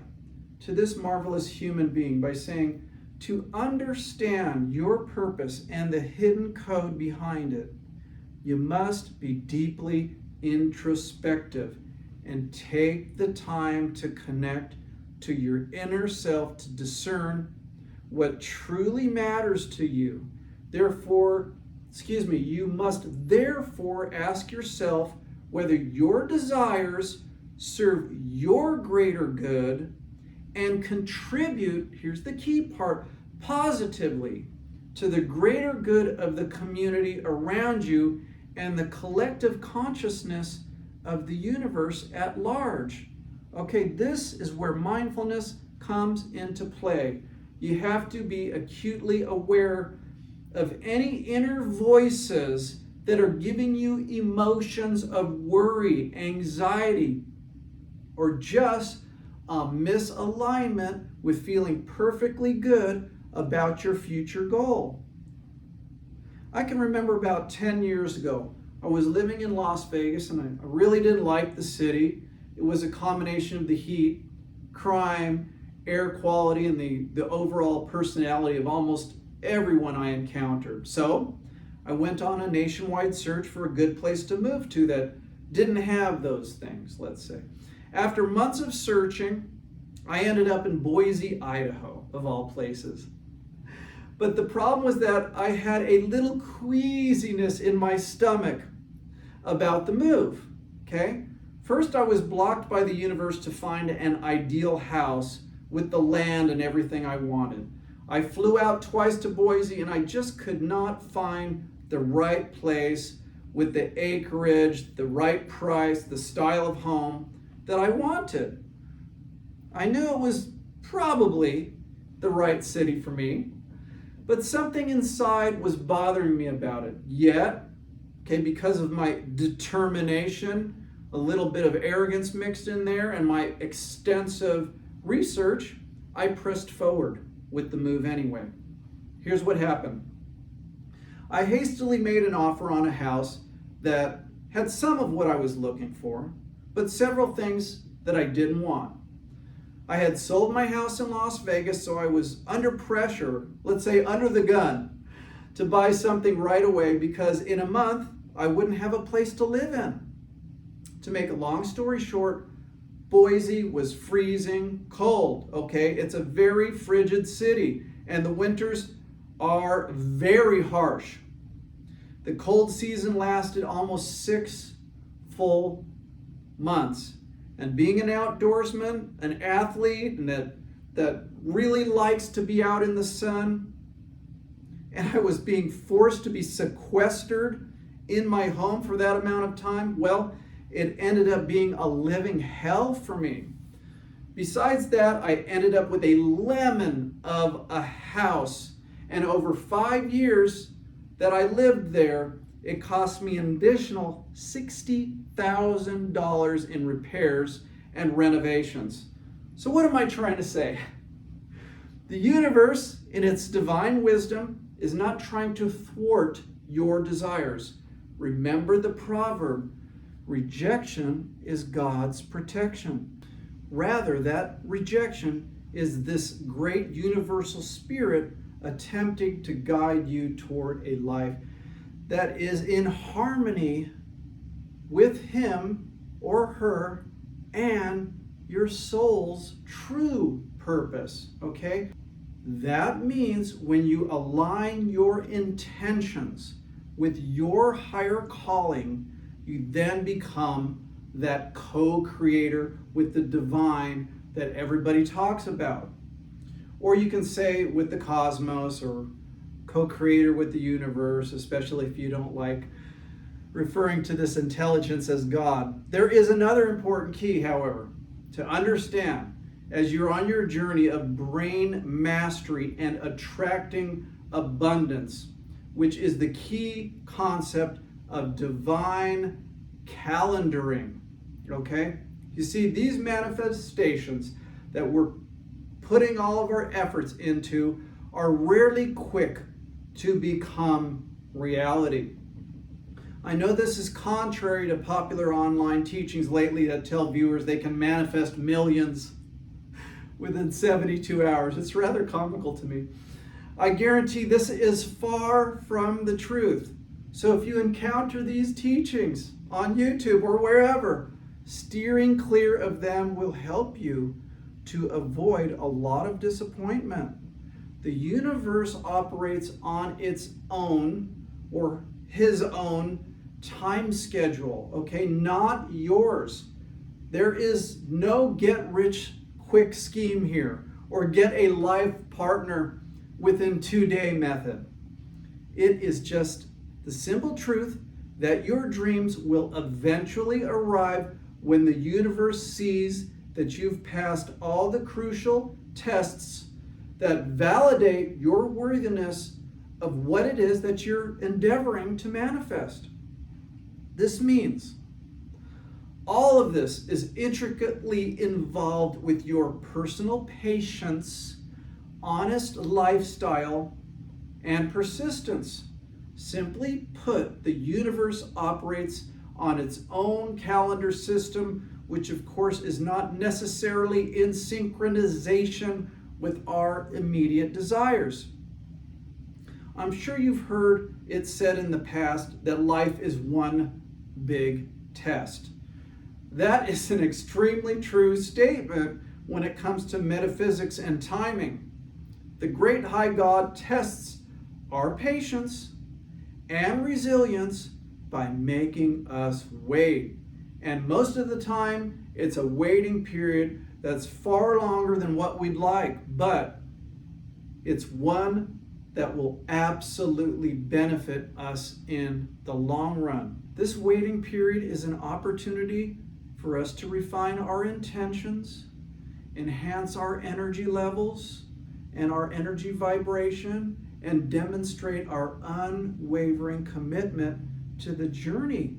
to this marvelous human being by saying, to understand your purpose and the hidden code behind it, you must be deeply introspective and take the time to connect to your inner self to discern what truly matters to you. You must therefore ask yourself whether your desires serve your greater good and contribute, here's the key part, positively to the greater good of the community around you and the collective consciousness of the universe at large. Okay, this is where mindfulness comes into play. You have to be acutely aware of any inner voices that are giving you emotions of worry, anxiety, or just a misalignment with feeling perfectly good about your future goal. I can remember about 10 years ago, I was living in Las Vegas and I really didn't like the city. It was a combination of the heat, crime, air quality, and the overall personality of almost everyone I encountered. So I went on a nationwide search for a good place to move to that didn't have those things, let's say. After months of searching, I ended up in Boise, Idaho, of all places. But the problem was that I had a little queasiness in my stomach about the move, okay? First, I was blocked by the universe to find an ideal house with the land and everything I wanted. I flew out twice to Boise and I just could not find the right place with the acreage, the right price, the style of home that I wanted. I knew it was probably the right city for me, but something inside was bothering me about it. Yet, okay, because of my determination, a little bit of arrogance mixed in there, and my extensive research, I pressed forward with the move anyway. Here's what happened. I hastily made an offer on a house that had some of what I was looking for, but several things that I didn't want. I had sold my house in Las Vegas, so I was under pressure, let's say under the gun, to buy something right away because in a month I wouldn't have a place to live in. To make a long story short, Boise was freezing cold, okay? It's a very frigid city, and the winters are very harsh. The cold season lasted almost 6 full months. And being an outdoorsman, an athlete, and that really likes to be out in the sun, and I was being forced to be sequestered in my home for that amount of time, well, it ended up being a living hell for me. Besides that, I ended up with a lemon of a house, and over 5 years that I lived there, it cost me an additional $60,000 in repairs and renovations. So what am I trying to say? The universe, in its divine wisdom, is not trying to thwart your desires. Remember the proverb, rejection is God's protection. Rather, that rejection is this great universal spirit attempting to guide you toward a life that is in harmony with him or her and your soul's true purpose, okay? That means when you align your intentions with your higher calling, you then become that co-creator with the divine that everybody talks about. Or you can say with the cosmos, or co-creator with the universe, especially if you don't like referring to this intelligence as God. There is another important key, however, to understand as you're on your journey of brain mastery and attracting abundance, which is the key concept of divine calendaring. Okay? You see, these manifestations that we're putting all of our efforts into are rarely quick to become reality. I know this is contrary to popular online teachings lately that tell viewers they can manifest millions within 72 hours. It's rather comical to me. I guarantee this is far from the truth. So if you encounter these teachings on YouTube or wherever, steering clear of them will help you to avoid a lot of disappointment. The universe operates on its own or his own time schedule, okay? Not yours. There is no get-rich-quick scheme here or get a life partner within 2-day method. It is just the simple truth that your dreams will eventually arrive when the universe sees that you've passed all the crucial tests that validate your worthiness of what it is that you're endeavoring to manifest. This means all of this is intricately involved with your personal patience, honest lifestyle, and persistence. Simply put, the universe operates on its own calendar system, which of course is not necessarily in synchronization with our immediate desires. I'm sure you've heard it said in the past that life is one big test. That is an extremely true statement when it comes to metaphysics and timing. The Great High God tests our patience and resilience by making us wait. And most of the time, it's a waiting period that's far longer than what we'd like, but it's one that will absolutely benefit us in the long run. This waiting period is an opportunity for us to refine our intentions, enhance our energy levels and our energy vibration, and demonstrate our unwavering commitment to the journey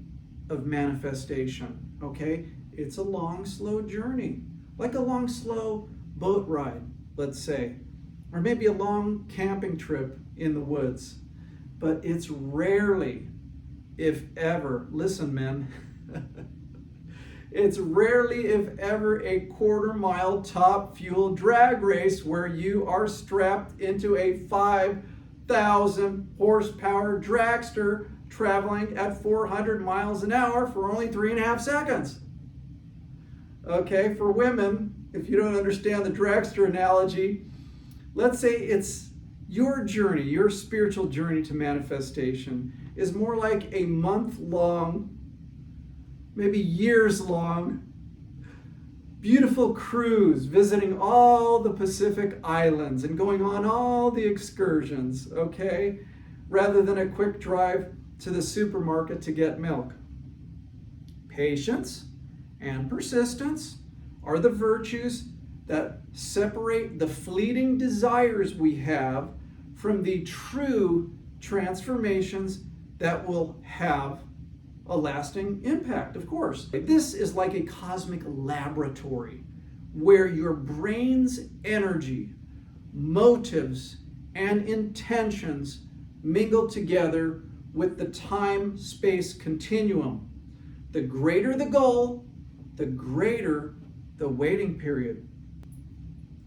of manifestation, okay? It's a long, slow journey, like a long, slow boat ride, let's say, or maybe a long camping trip in the woods. But it's rarely, if ever, listen, men, it's rarely, if ever, a quarter-mile top fuel drag race where you are strapped into a 5,000 horsepower dragster traveling at 400 miles an hour for only 3.5 seconds. Okay, for women, if you don't understand the dragster analogy, let's say it's your journey, your spiritual journey to manifestation is more like a month-long, maybe years-long, beautiful cruise visiting all the Pacific Islands and going on all the excursions, okay? Rather than a quick drive to the supermarket to get milk. Patience and persistence are the virtues that separate the fleeting desires we have from the true transformations that will have a lasting impact, of course. This is like a cosmic laboratory where your brain's energy, motives, and intentions mingle together with the time-space continuum. The greater the goal, the greater the waiting period.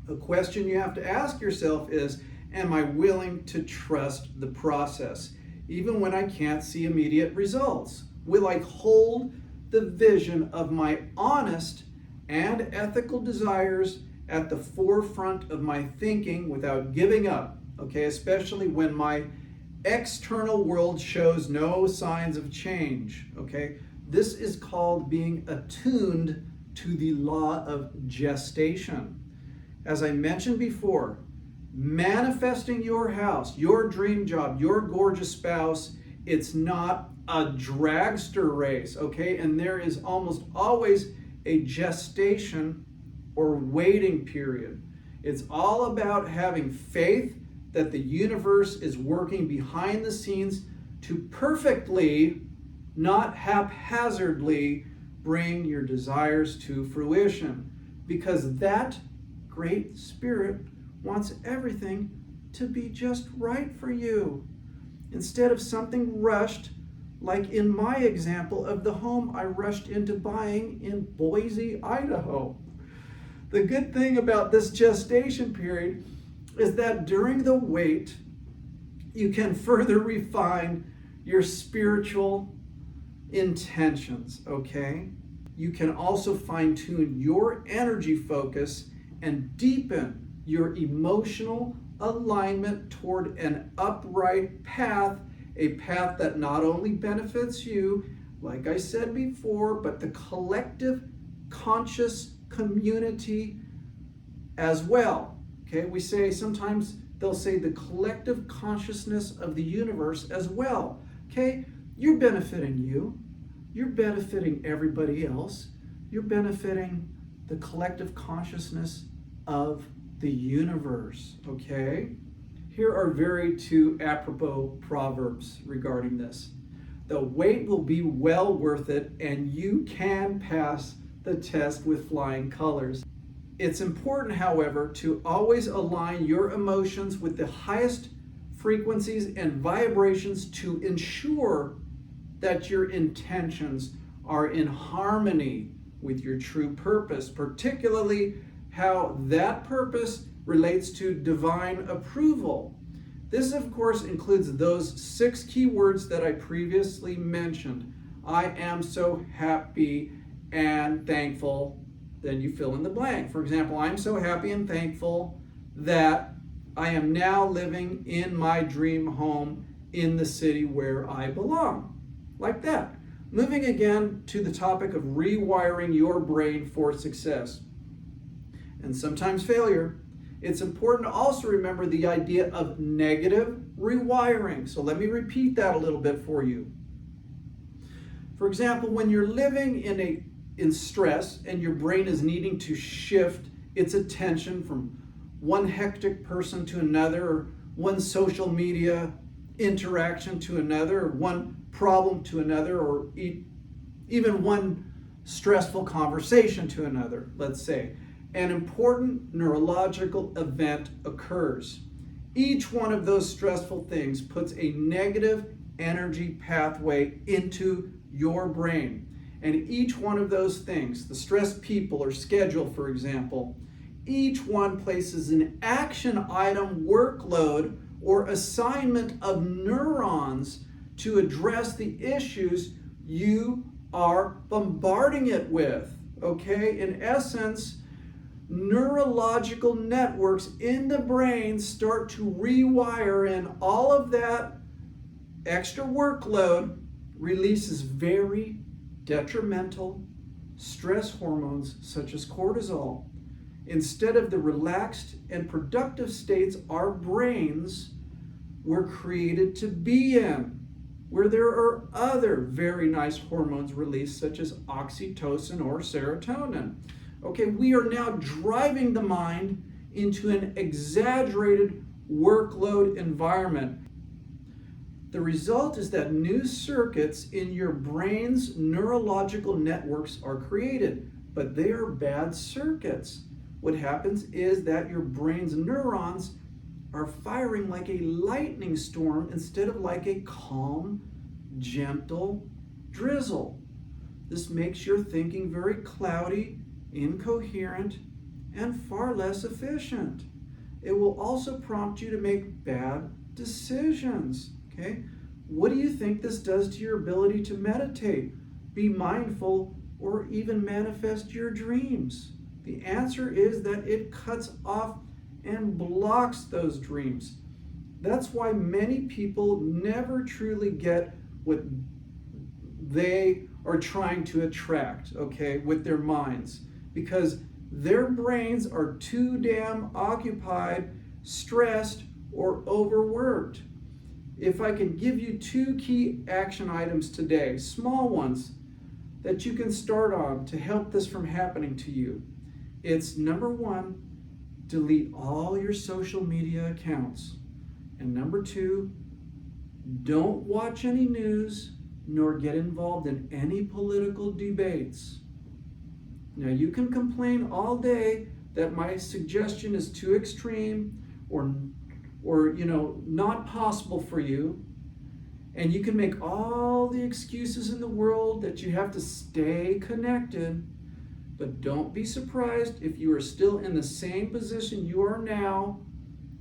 The question you have to ask yourself is, am I willing to trust the process, even when I can't see immediate results? Will I hold the vision of my honest and ethical desires at the forefront of my thinking without giving up? Okay, especially when my external world shows no signs of change. Okay, this is called being attuned to the law of gestation. As I mentioned before, manifesting your house, your dream job, your gorgeous spouse, it's not a dragster race, okay? And there is almost always a gestation or waiting period. It's all about having faith that the universe is working behind the scenes to perfectly, not haphazardly, bring your desires to fruition. Because that Great Spirit wants everything to be just right for you. Instead of something rushed, like in my example of the home I rushed into buying in Boise, Idaho. The good thing about this gestation period is that during the wait, you can further refine your spiritual intentions, okay? You can also fine-tune your energy focus and deepen your emotional alignment toward an upright path, a path that not only benefits you, like I said before, but the collective conscious community as well. Okay, we say sometimes they'll say the collective consciousness of the universe as well. Okay, you're benefiting you, you're benefiting everybody else, you're benefiting the collective consciousness of the universe, okay? Here are two apropos proverbs regarding this. The wait will be well worth it, and you can pass the test with flying colors. It's important, however, to always align your emotions with the highest frequencies and vibrations to ensure that your intentions are in harmony with your true purpose, particularly how that purpose relates to divine approval. This, of course, includes those 6 key words that I previously mentioned. I am so happy and thankful, then you fill in the blank. For example, I'm so happy and thankful that I am now living in my dream home in the city where I belong. Like that. Moving again to the topic of rewiring your brain for success and sometimes failure, it's important to also remember the idea of negative rewiring. So let me repeat that a little bit for you. For example, when you're living in stress and your brain is needing to shift its attention from one hectic person to another, or one social media interaction to another, or one problem to another, or even one stressful conversation to another, let's say, an important neurological event occurs. Each one of those stressful things puts a negative energy pathway into your brain. And each one of those things, the stress people or schedule, for example, each one places an action item, workload, or assignment of neurons to address the issues you are bombarding it with. Okay? In essence, neurological networks in the brain start to rewire, and all of that extra workload releases very detrimental stress hormones such as cortisol. Instead of the relaxed and productive states our brains were created to be in, where there are other very nice hormones released such as oxytocin or serotonin. Okay, we are now driving the mind into an exaggerated workload environment. The result is that new circuits in your brain's neurological networks are created, but they are bad circuits. What happens is that your brain's neurons are firing like a lightning storm instead of like a calm, gentle drizzle. This makes your thinking very cloudy, incoherent, and far less efficient. It will also prompt you to make bad decisions. Okay? What do you think this does to your ability to meditate, be mindful, or even manifest your dreams? The answer is that it cuts off and blocks those dreams. That's why many people never truly get what they are trying to attract, okay, with their minds, because their brains are too damn occupied, stressed, or overworked. If I can give you 2 key action items today, small ones, that you can start on to help this from happening to you, it's number 1, delete all your social media accounts. And number 2, don't watch any news nor get involved in any political debates. Now, you can complain all day that my suggestion is too extreme or not possible for you. And you can make all the excuses in the world that you have to stay connected. But don't be surprised if you are still in the same position you are now,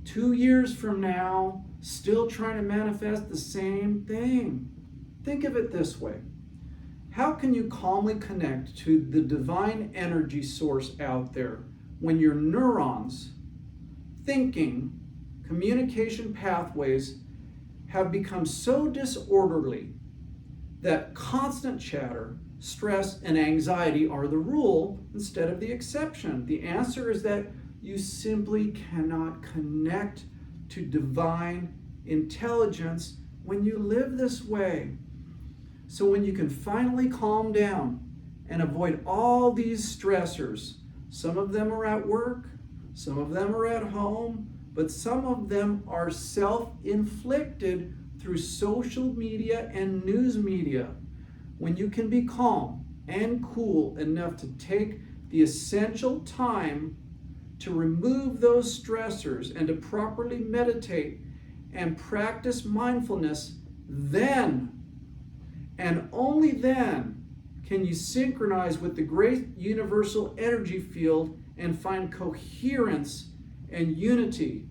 2 years from now, still trying to manifest the same thing. Think of it this way. How can you calmly connect to the divine energy source out there when your neurons, thinking, communication pathways have become so disorderly that constant chatter, stress, and anxiety are the rule instead of the exception? The answer is that you simply cannot connect to divine intelligence when you live this way. So when you can finally calm down and avoid all these stressors, some of them are at work, some of them are at home, but some of them are self-inflicted through social media and news media. When you can be calm and cool enough to take the essential time to remove those stressors and to properly meditate and practice mindfulness, then and only then can you synchronize with the great universal energy field and find coherence and unity.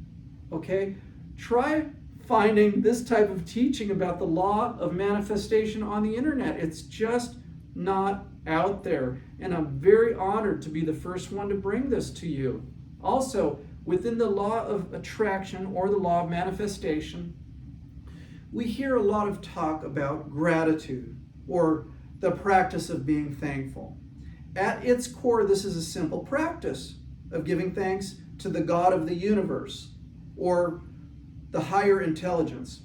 Okay? Try finding this type of teaching about the law of manifestation on the internet. It's just not out there. And I'm very honored to be the first one to bring this to you. Also, within the law of attraction or the law of manifestation, we hear a lot of talk about gratitude or the practice of being thankful. At its core, this is a simple practice of giving thanks to the God of the universe or the higher intelligence.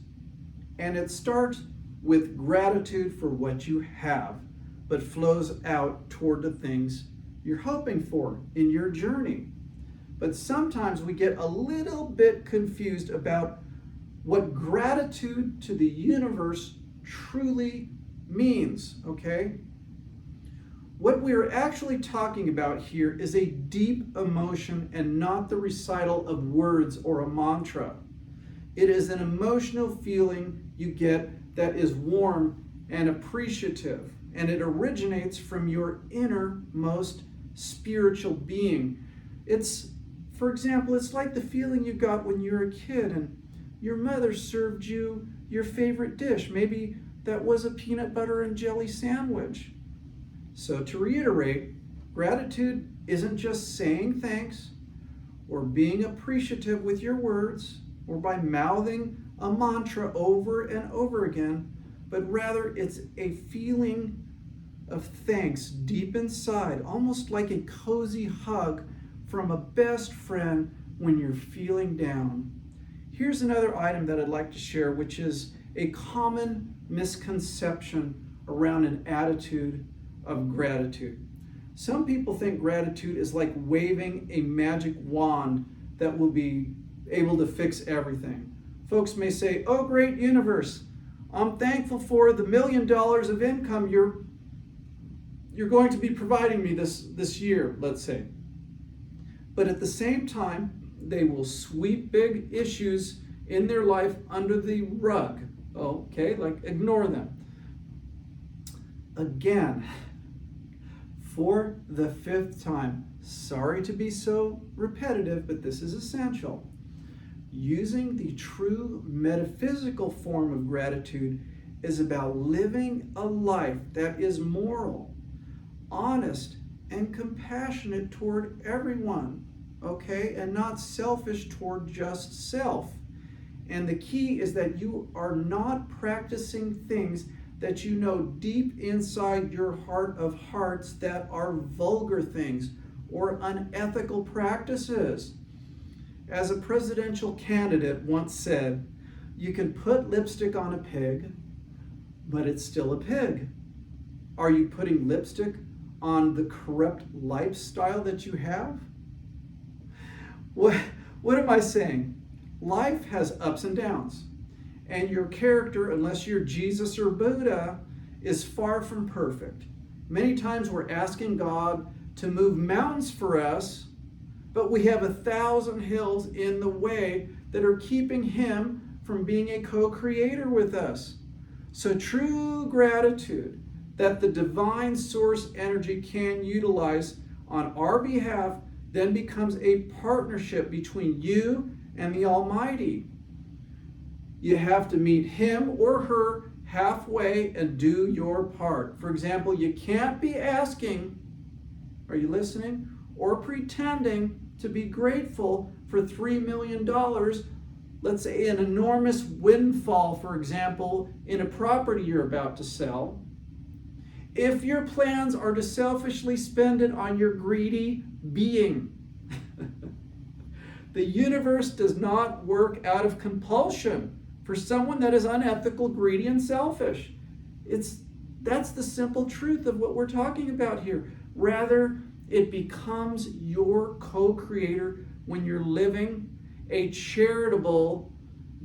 And it starts with gratitude for what you have, but flows out toward the things you're hoping for in your journey. But sometimes we get a little bit confused about what gratitude to the universe truly means, okay? What we are actually talking about here is a deep emotion and not the recital of words or a mantra. It is an emotional feeling you get that is warm and appreciative, and it originates from your innermost spiritual being. For example, it's like the feeling you got when you were a kid and your mother served you your favorite dish. Maybe that was a peanut butter and jelly sandwich. So to reiterate, gratitude isn't just saying thanks or being appreciative with your words or by mouthing a mantra over and over again, but rather it's a feeling of thanks deep inside, almost like a cozy hug from a best friend when you're feeling down. Here's another item that I'd like to share, which is a common misconception around an attitude of gratitude. Some people think gratitude is like waving a magic wand that will be able to fix everything. Folks may say, "Oh, great universe, I'm thankful for the $1 million of income you're going to be providing me this year, let's say. But at the same time, they will sweep big issues in their life under the rug. Okay, like ignore them. Again, for the 5th time, sorry to be so repetitive, but this is essential. Using the true metaphysical form of gratitude is about living a life that is moral, honest, and compassionate toward everyone, okay? And not selfish toward just self. And the key is that you are not practicing things that you know deep inside your heart of hearts that are vulgar things or unethical practices. As a presidential candidate once said, you can put lipstick on a pig, but it's still a pig. Are you putting lipstick on the corrupt lifestyle that you have? What am I saying? Life has ups and downs. And your character, unless you're Jesus or Buddha, is far from perfect. Many times we're asking God to move mountains for us, but we have 1,000 hills in the way that are keeping Him from being a co-creator with us. So true gratitude that the divine source energy can utilize on our behalf then becomes a partnership between you and the Almighty. You have to meet Him or her halfway and do your part. For example, you can't be asking, are you listening, or pretending to be grateful for $3 million, let's say an enormous windfall, for example, in a property you're about to sell, if your plans are to selfishly spend it on your greedy being. The universe does not work out of compulsion for someone that is unethical, greedy, and selfish. That's the simple truth of what we're talking about here. Rather, it becomes your co-creator when you're living a charitable,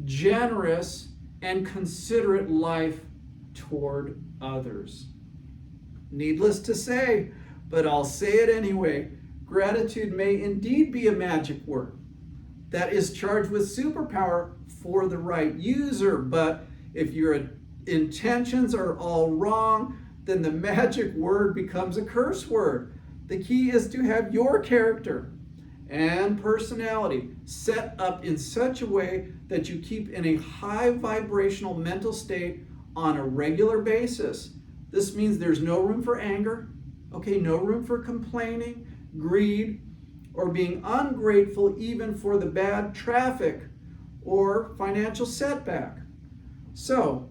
generous, and considerate life toward others. Needless to say, but I'll say it anyway, gratitude may indeed be a magic word that is charged with superpower for the right user, but if your intentions are all wrong, then the magic word becomes a curse word. The key is to have your character and personality set up in such a way that you keep in a high vibrational mental state on a regular basis. This means there's no room for anger, okay, no room for complaining, greed, or being ungrateful even for the bad traffic or financial setback. So,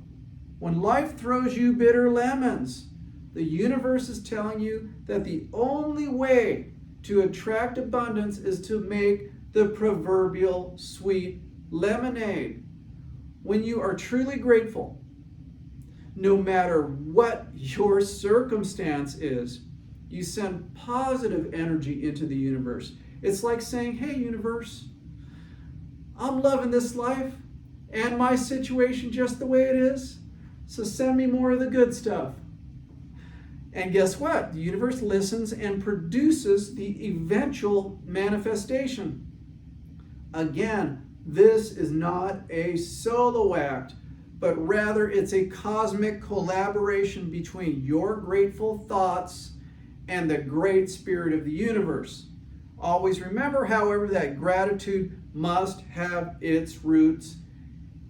when life throws you bitter lemons, the universe is telling you that the only way to attract abundance is to make the proverbial sweet lemonade. When you are truly grateful, no matter what your circumstance is, you send positive energy into the universe. It's like saying, hey, universe, I'm loving this life and my situation just the way it is, so send me more of the good stuff. And guess what? The universe listens and produces the eventual manifestation. Again, this is not a solo act, but rather it's a cosmic collaboration between your grateful thoughts and the great spirit of the universe. Always remember, however, that gratitude must have its roots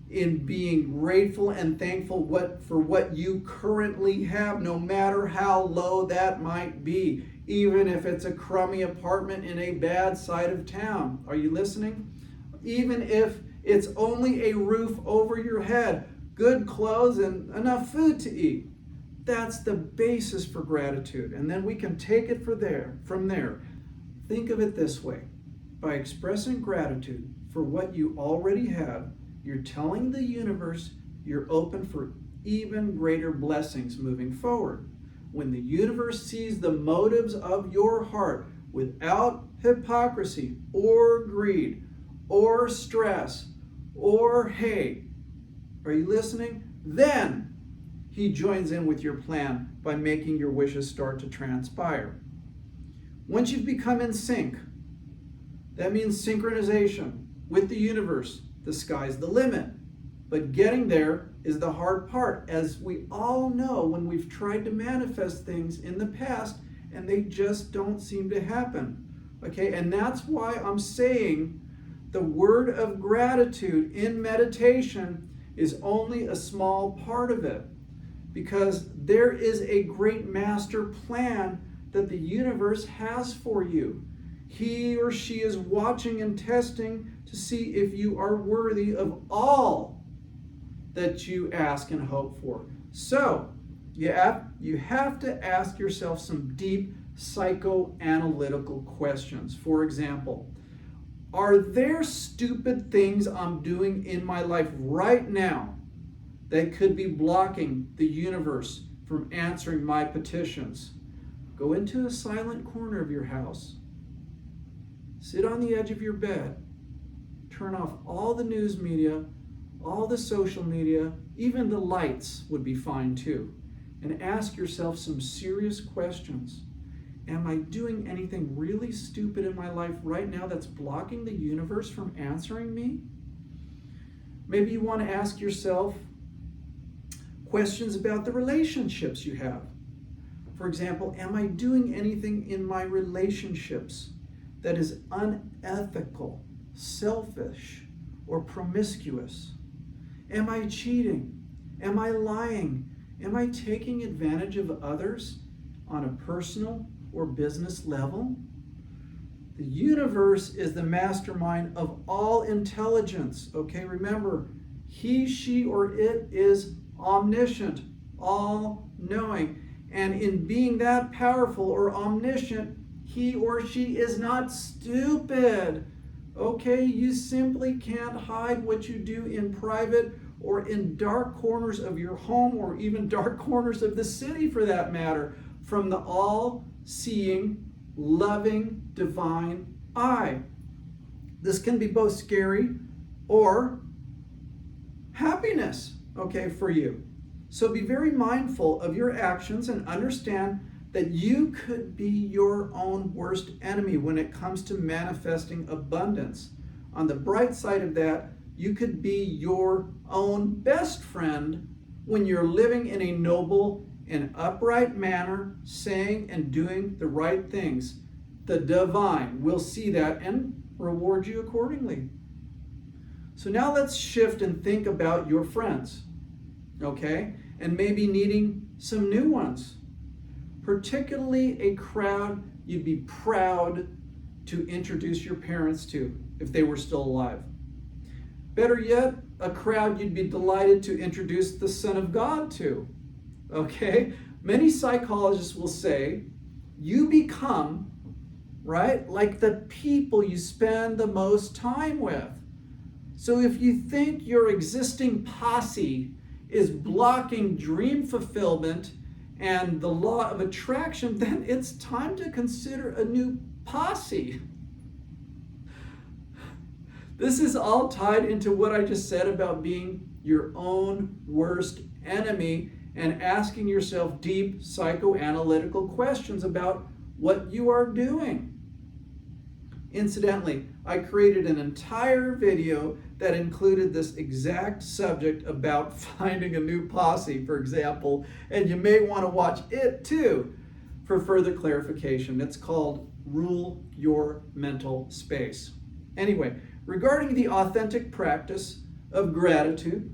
in being grateful and thankful for what you currently have, no matter how low that might be, even if it's a crummy apartment in a bad side of town. Are you listening? Even if it's only a roof over your head, good clothes, and enough food to eat. That's the basis for gratitude. And then we can take it from there. Think of it this way. By expressing gratitude for what you already have, you're telling the universe you're open for even greater blessings moving forward. When the universe sees the motives of your heart without hypocrisy or greed or stress or hate, are you listening? Then he joins in with your plan by making your wishes start to transpire. Once you've become in sync, that means synchronization with the universe. The sky's the limit. But getting there is the hard part, as we all know when we've tried to manifest things in the past and they just don't seem to happen. Okay, and that's why I'm saying the word of gratitude in meditation is only a small part of it, because there is a great master plan that the universe has for you. He or she is watching and testing to see if you are worthy of all that you ask and hope for. So, you have to ask yourself some deep psychoanalytical questions. For example, are there stupid things I'm doing in my life right now that could be blocking the universe from answering my petitions? Go into a silent corner of your house. Sit on the edge of your bed. Turn off all the news media, all the social media, even the lights would be fine too. And ask yourself some serious questions. Am I doing anything really stupid in my life right now that's blocking the universe from answering me? Maybe you want to ask yourself questions about the relationships you have. For example, am I doing anything in my relationships that is unethical, selfish, or promiscuous? Am I cheating? Am I lying? Am I taking advantage of others on a personal or business level? The universe is the mastermind of all intelligence. Okay, remember, he, she, or it is omniscient, all-knowing. And in being that powerful or omniscient, he or she is not stupid. Okay, you simply can't hide what you do in private or in dark corners of your home, or even dark corners of the city for that matter, from the all-seeing, loving, divine eye. This can be both scary or happiness, okay, for you. So be very mindful of your actions and understand that you could be your own worst enemy when it comes to manifesting abundance. On the bright side of that, you could be your own best friend when you're living in a noble and upright manner, saying and doing the right things. The divine will see that and reward you accordingly. So now let's shift and think about your friends, okay? And maybe needing some new ones. Particularly a crowd you'd be proud to introduce your parents to if they were still alive. Better yet, a crowd you'd be delighted to introduce the Son of God to. Okay? Many psychologists will say you become, right, like the people you spend the most time with. So if you think your existing posse is blocking dream fulfillment and the law of attraction, then it's time to consider a new posse. This is all tied into what I just said about being your own worst enemy and asking yourself deep psychoanalytical questions about what you are doing. Incidentally, I created an entire video that included this exact subject about finding a new posse, for example, and you may want to watch it too for further clarification. It's called Rule Your Mental Space. Anyway, regarding the authentic practice of gratitude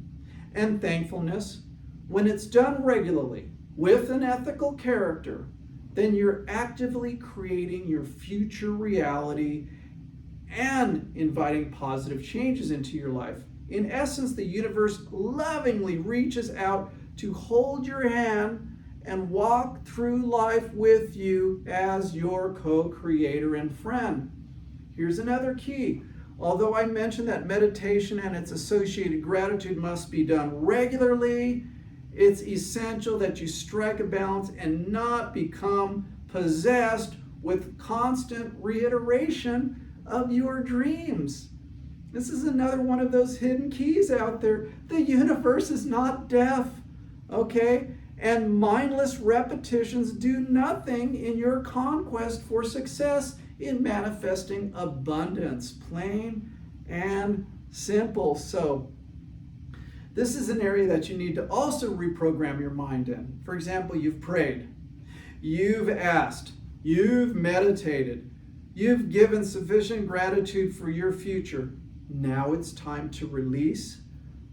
and thankfulness, when it's done regularly with an ethical character, then you're actively creating your future reality and inviting positive changes into your life. In essence, the universe lovingly reaches out to hold your hand and walk through life with you as your co-creator and friend. Here's another key. Although I mentioned that meditation and its associated gratitude must be done regularly, it's essential that you strike a balance and not become possessed with constant reiteration of your dreams. This is another one of those hidden keys out there. The universe is not deaf, okay? And mindless repetitions do nothing in your conquest for success in manifesting abundance. Plain and simple. So, this is an area that you need to also reprogram your mind in. For example, you've prayed, you've asked, you've meditated, you've given sufficient gratitude for your future. Now it's time to release,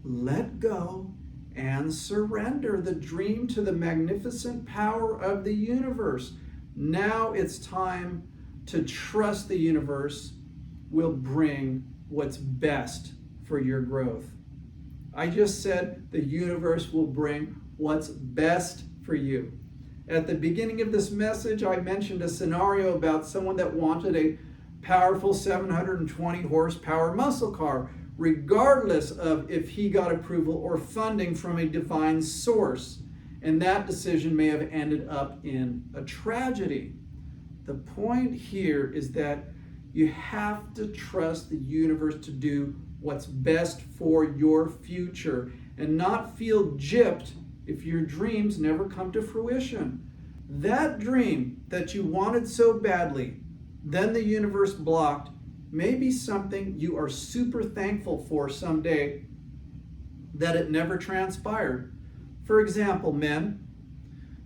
let go, and surrender the dream to the magnificent power of the universe. Now it's time to trust the universe will bring what's best for your growth. I just said the universe will bring what's best for you. At the beginning of this message, I mentioned a scenario about someone that wanted a powerful 720 horsepower muscle car, regardless of if he got approval or funding from a divine source. And that decision may have ended up in a tragedy. The point here is that you have to trust the universe to do what's best for your future and not feel gypped if your dreams never come to fruition. That dream that you wanted so badly, then the universe blocked, may be something you are super thankful for someday that it never transpired. For example, men,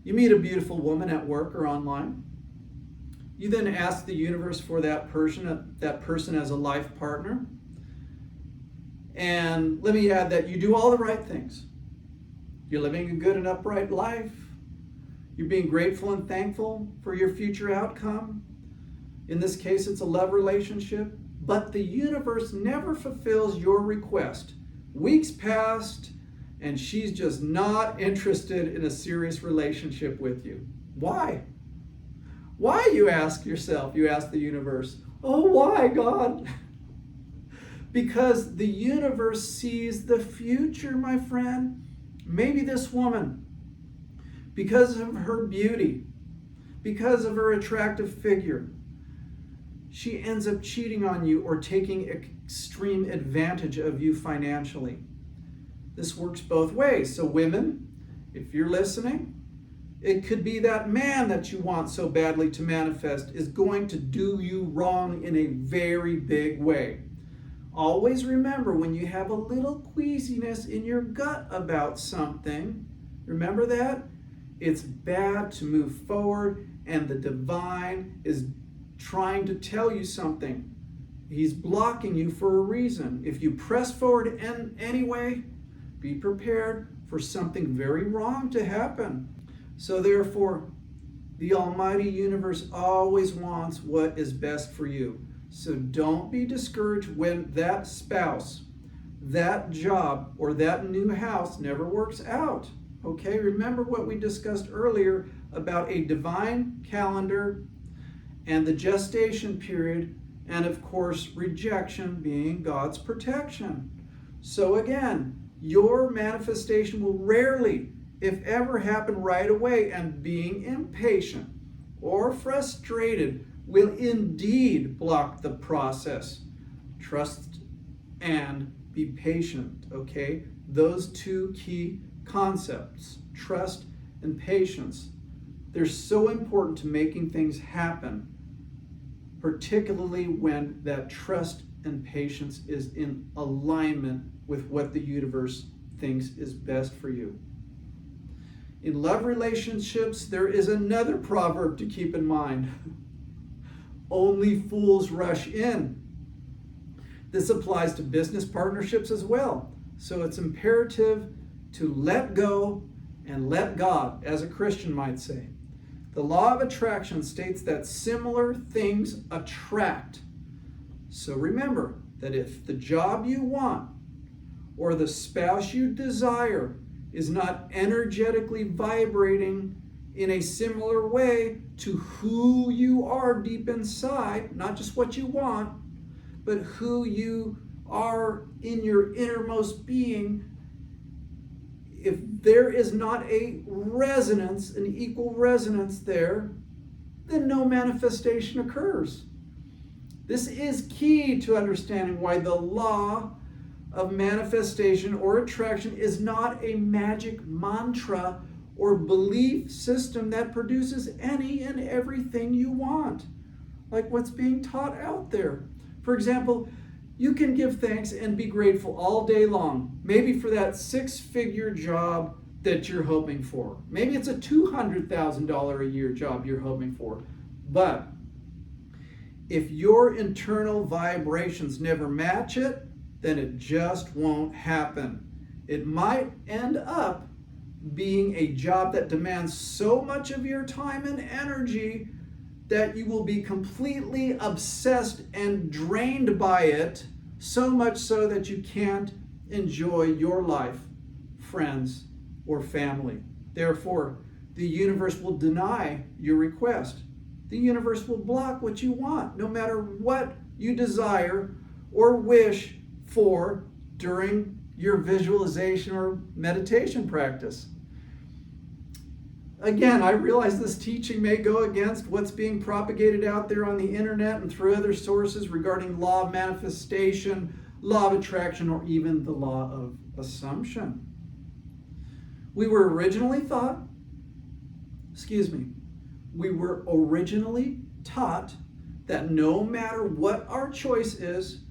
you meet a beautiful woman at work or online. You then ask the universe for that person as a life partner. And let me add that you do all the right things. You're living a good and upright life. You're being grateful and thankful for your future outcome. In this case, it's a love relationship. But the universe never fulfills your request. Weeks passed, and she's just not interested in a serious relationship with you. Why? Why, you ask yourself, you ask the universe. Oh, why, God? Because the universe sees the future, my friend. Maybe this woman, because of her beauty, because of her attractive figure, she ends up cheating on you or taking extreme advantage of you financially. This works both ways. So women, if you're listening, it could be that man that you want so badly to manifest is going to do you wrong in a very big way. Always remember, when you have a little queasiness in your gut about something, remember that? It's bad to move forward, and the divine is trying to tell you something. He's blocking you for a reason. If you press forward anyway, be prepared for something very wrong to happen. So therefore, the Almighty Universe always wants what is best for you. So don't be discouraged when that spouse, that job, or that new house never works out. Okay, remember what we discussed earlier about a divine calendar and the gestation period, and of course, rejection being God's protection. So again, your manifestation will rarely, if ever, happen right away, and being impatient or frustrated will indeed block the process. Trust and be patient, okay? Those two key concepts, trust and patience, they're so important to making things happen, particularly when that trust and patience is in alignment with what the universe thinks is best for you. In love relationships, there is another proverb to keep in mind. Only fools rush in. This applies to business partnerships as well. So it's imperative to let go and let God, as a Christian might say. The law of attraction states that similar things attract. So remember that if the job you want or the spouse you desire is not energetically vibrating in a similar way to who you are deep inside, not just what you want, but who you are in your innermost being, if there is not a resonance, an equal resonance there, then no manifestation occurs. This is key to understanding why the law of manifestation or attraction is not a magic mantra or belief system that produces any and everything you want, like what's being taught out there. For example, you can give thanks and be grateful all day long, maybe for that six-figure job that you're hoping for. Maybe it's a $200,000 a year job you're hoping for. But if your internal vibrations never match it, then it just won't happen. It might end up being a job that demands so much of your time and energy that you will be completely obsessed and drained by it, so much so that you can't enjoy your life, friends, or family. Therefore, the universe will deny your request. The universe will block what you want, no matter what you desire or wish for during your visualization or meditation practice. Again, I realize this teaching may go against what's being propagated out there on the internet and through other sources regarding law of manifestation, law of attraction, or even the law of assumption. We were originally taught that no matter what our choice is,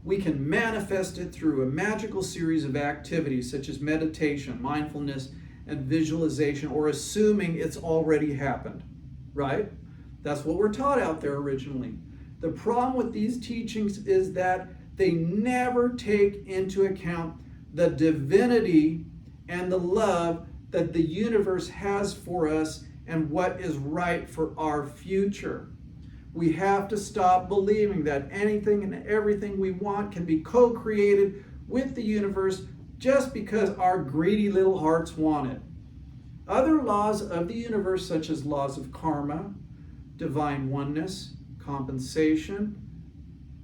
we can manifest it through a magical series of activities such as meditation, mindfulness, and visualization, or assuming it's already happened, right? That's what we're taught out there originally. The problem with these teachings is that they never take into account the divinity and the love that the universe has for us and what is right for our future. We have to stop believing that anything and everything we want can be co-created with the universe just because our greedy little hearts want it. Other laws of the universe, such as laws of karma, divine oneness, compensation,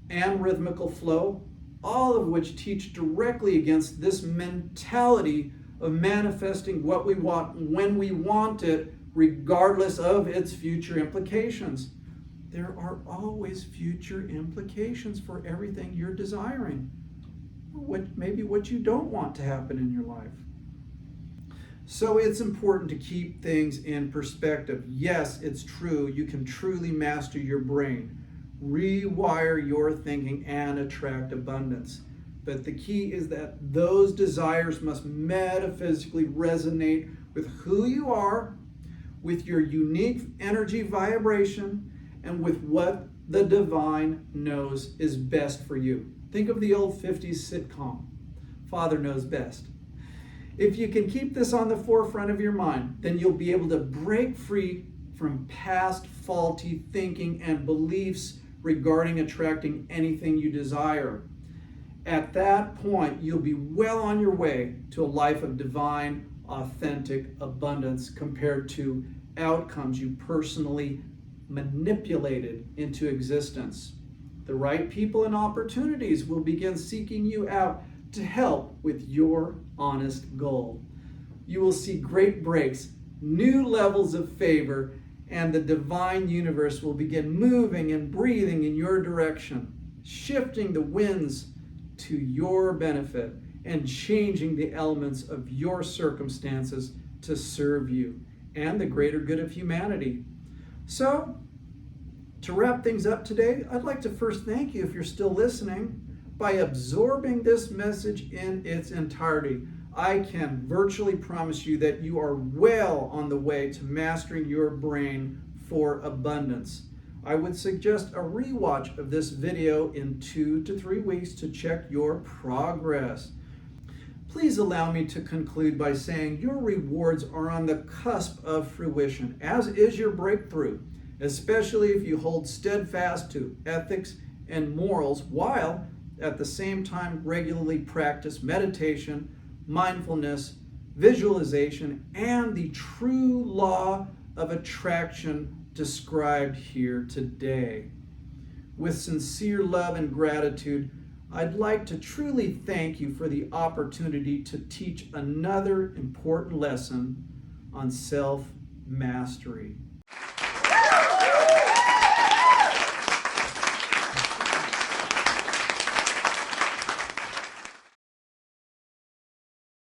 and rhythmical flow, all of which teach directly against this mentality of manifesting what we want when we want it, regardless of its future implications. There are always future implications for everything you're desiring. Maybe what you don't want to happen in your life. So it's important to keep things in perspective. Yes, it's true. You can truly master your brain, rewire your thinking, and attract abundance. But the key is that those desires must metaphysically resonate with who you are, with your unique energy vibration, and with what the divine knows is best for you. Think of the old 50s sitcom, Father Knows Best. If you can keep this on the forefront of your mind, then you'll be able to break free from past faulty thinking and beliefs regarding attracting anything you desire. At that point, you'll be well on your way to a life of divine, authentic abundance compared to outcomes you personally manipulated into existence. The right people and opportunities will begin seeking you out to help with your honest goal. You will see great breaks, new levels of favor, and the divine universe will begin moving and breathing in your direction, shifting the winds to your benefit and changing the elements of your circumstances to serve you and the greater good of humanity. So, to wrap things up today, I'd like to first thank you, if you're still listening, by absorbing this message in its entirety. I can virtually promise you that you are well on the way to mastering your brain for abundance. I would suggest a rewatch of this video in 2 to 3 weeks to check your progress. Please allow me to conclude by saying your rewards are on the cusp of fruition, as is your breakthrough, especially if you hold steadfast to ethics and morals while at the same time regularly practice meditation, mindfulness, visualization, and the true law of attraction described here today. With sincere love and gratitude, I'd like to truly thank you for the opportunity to teach another important lesson on self-mastery.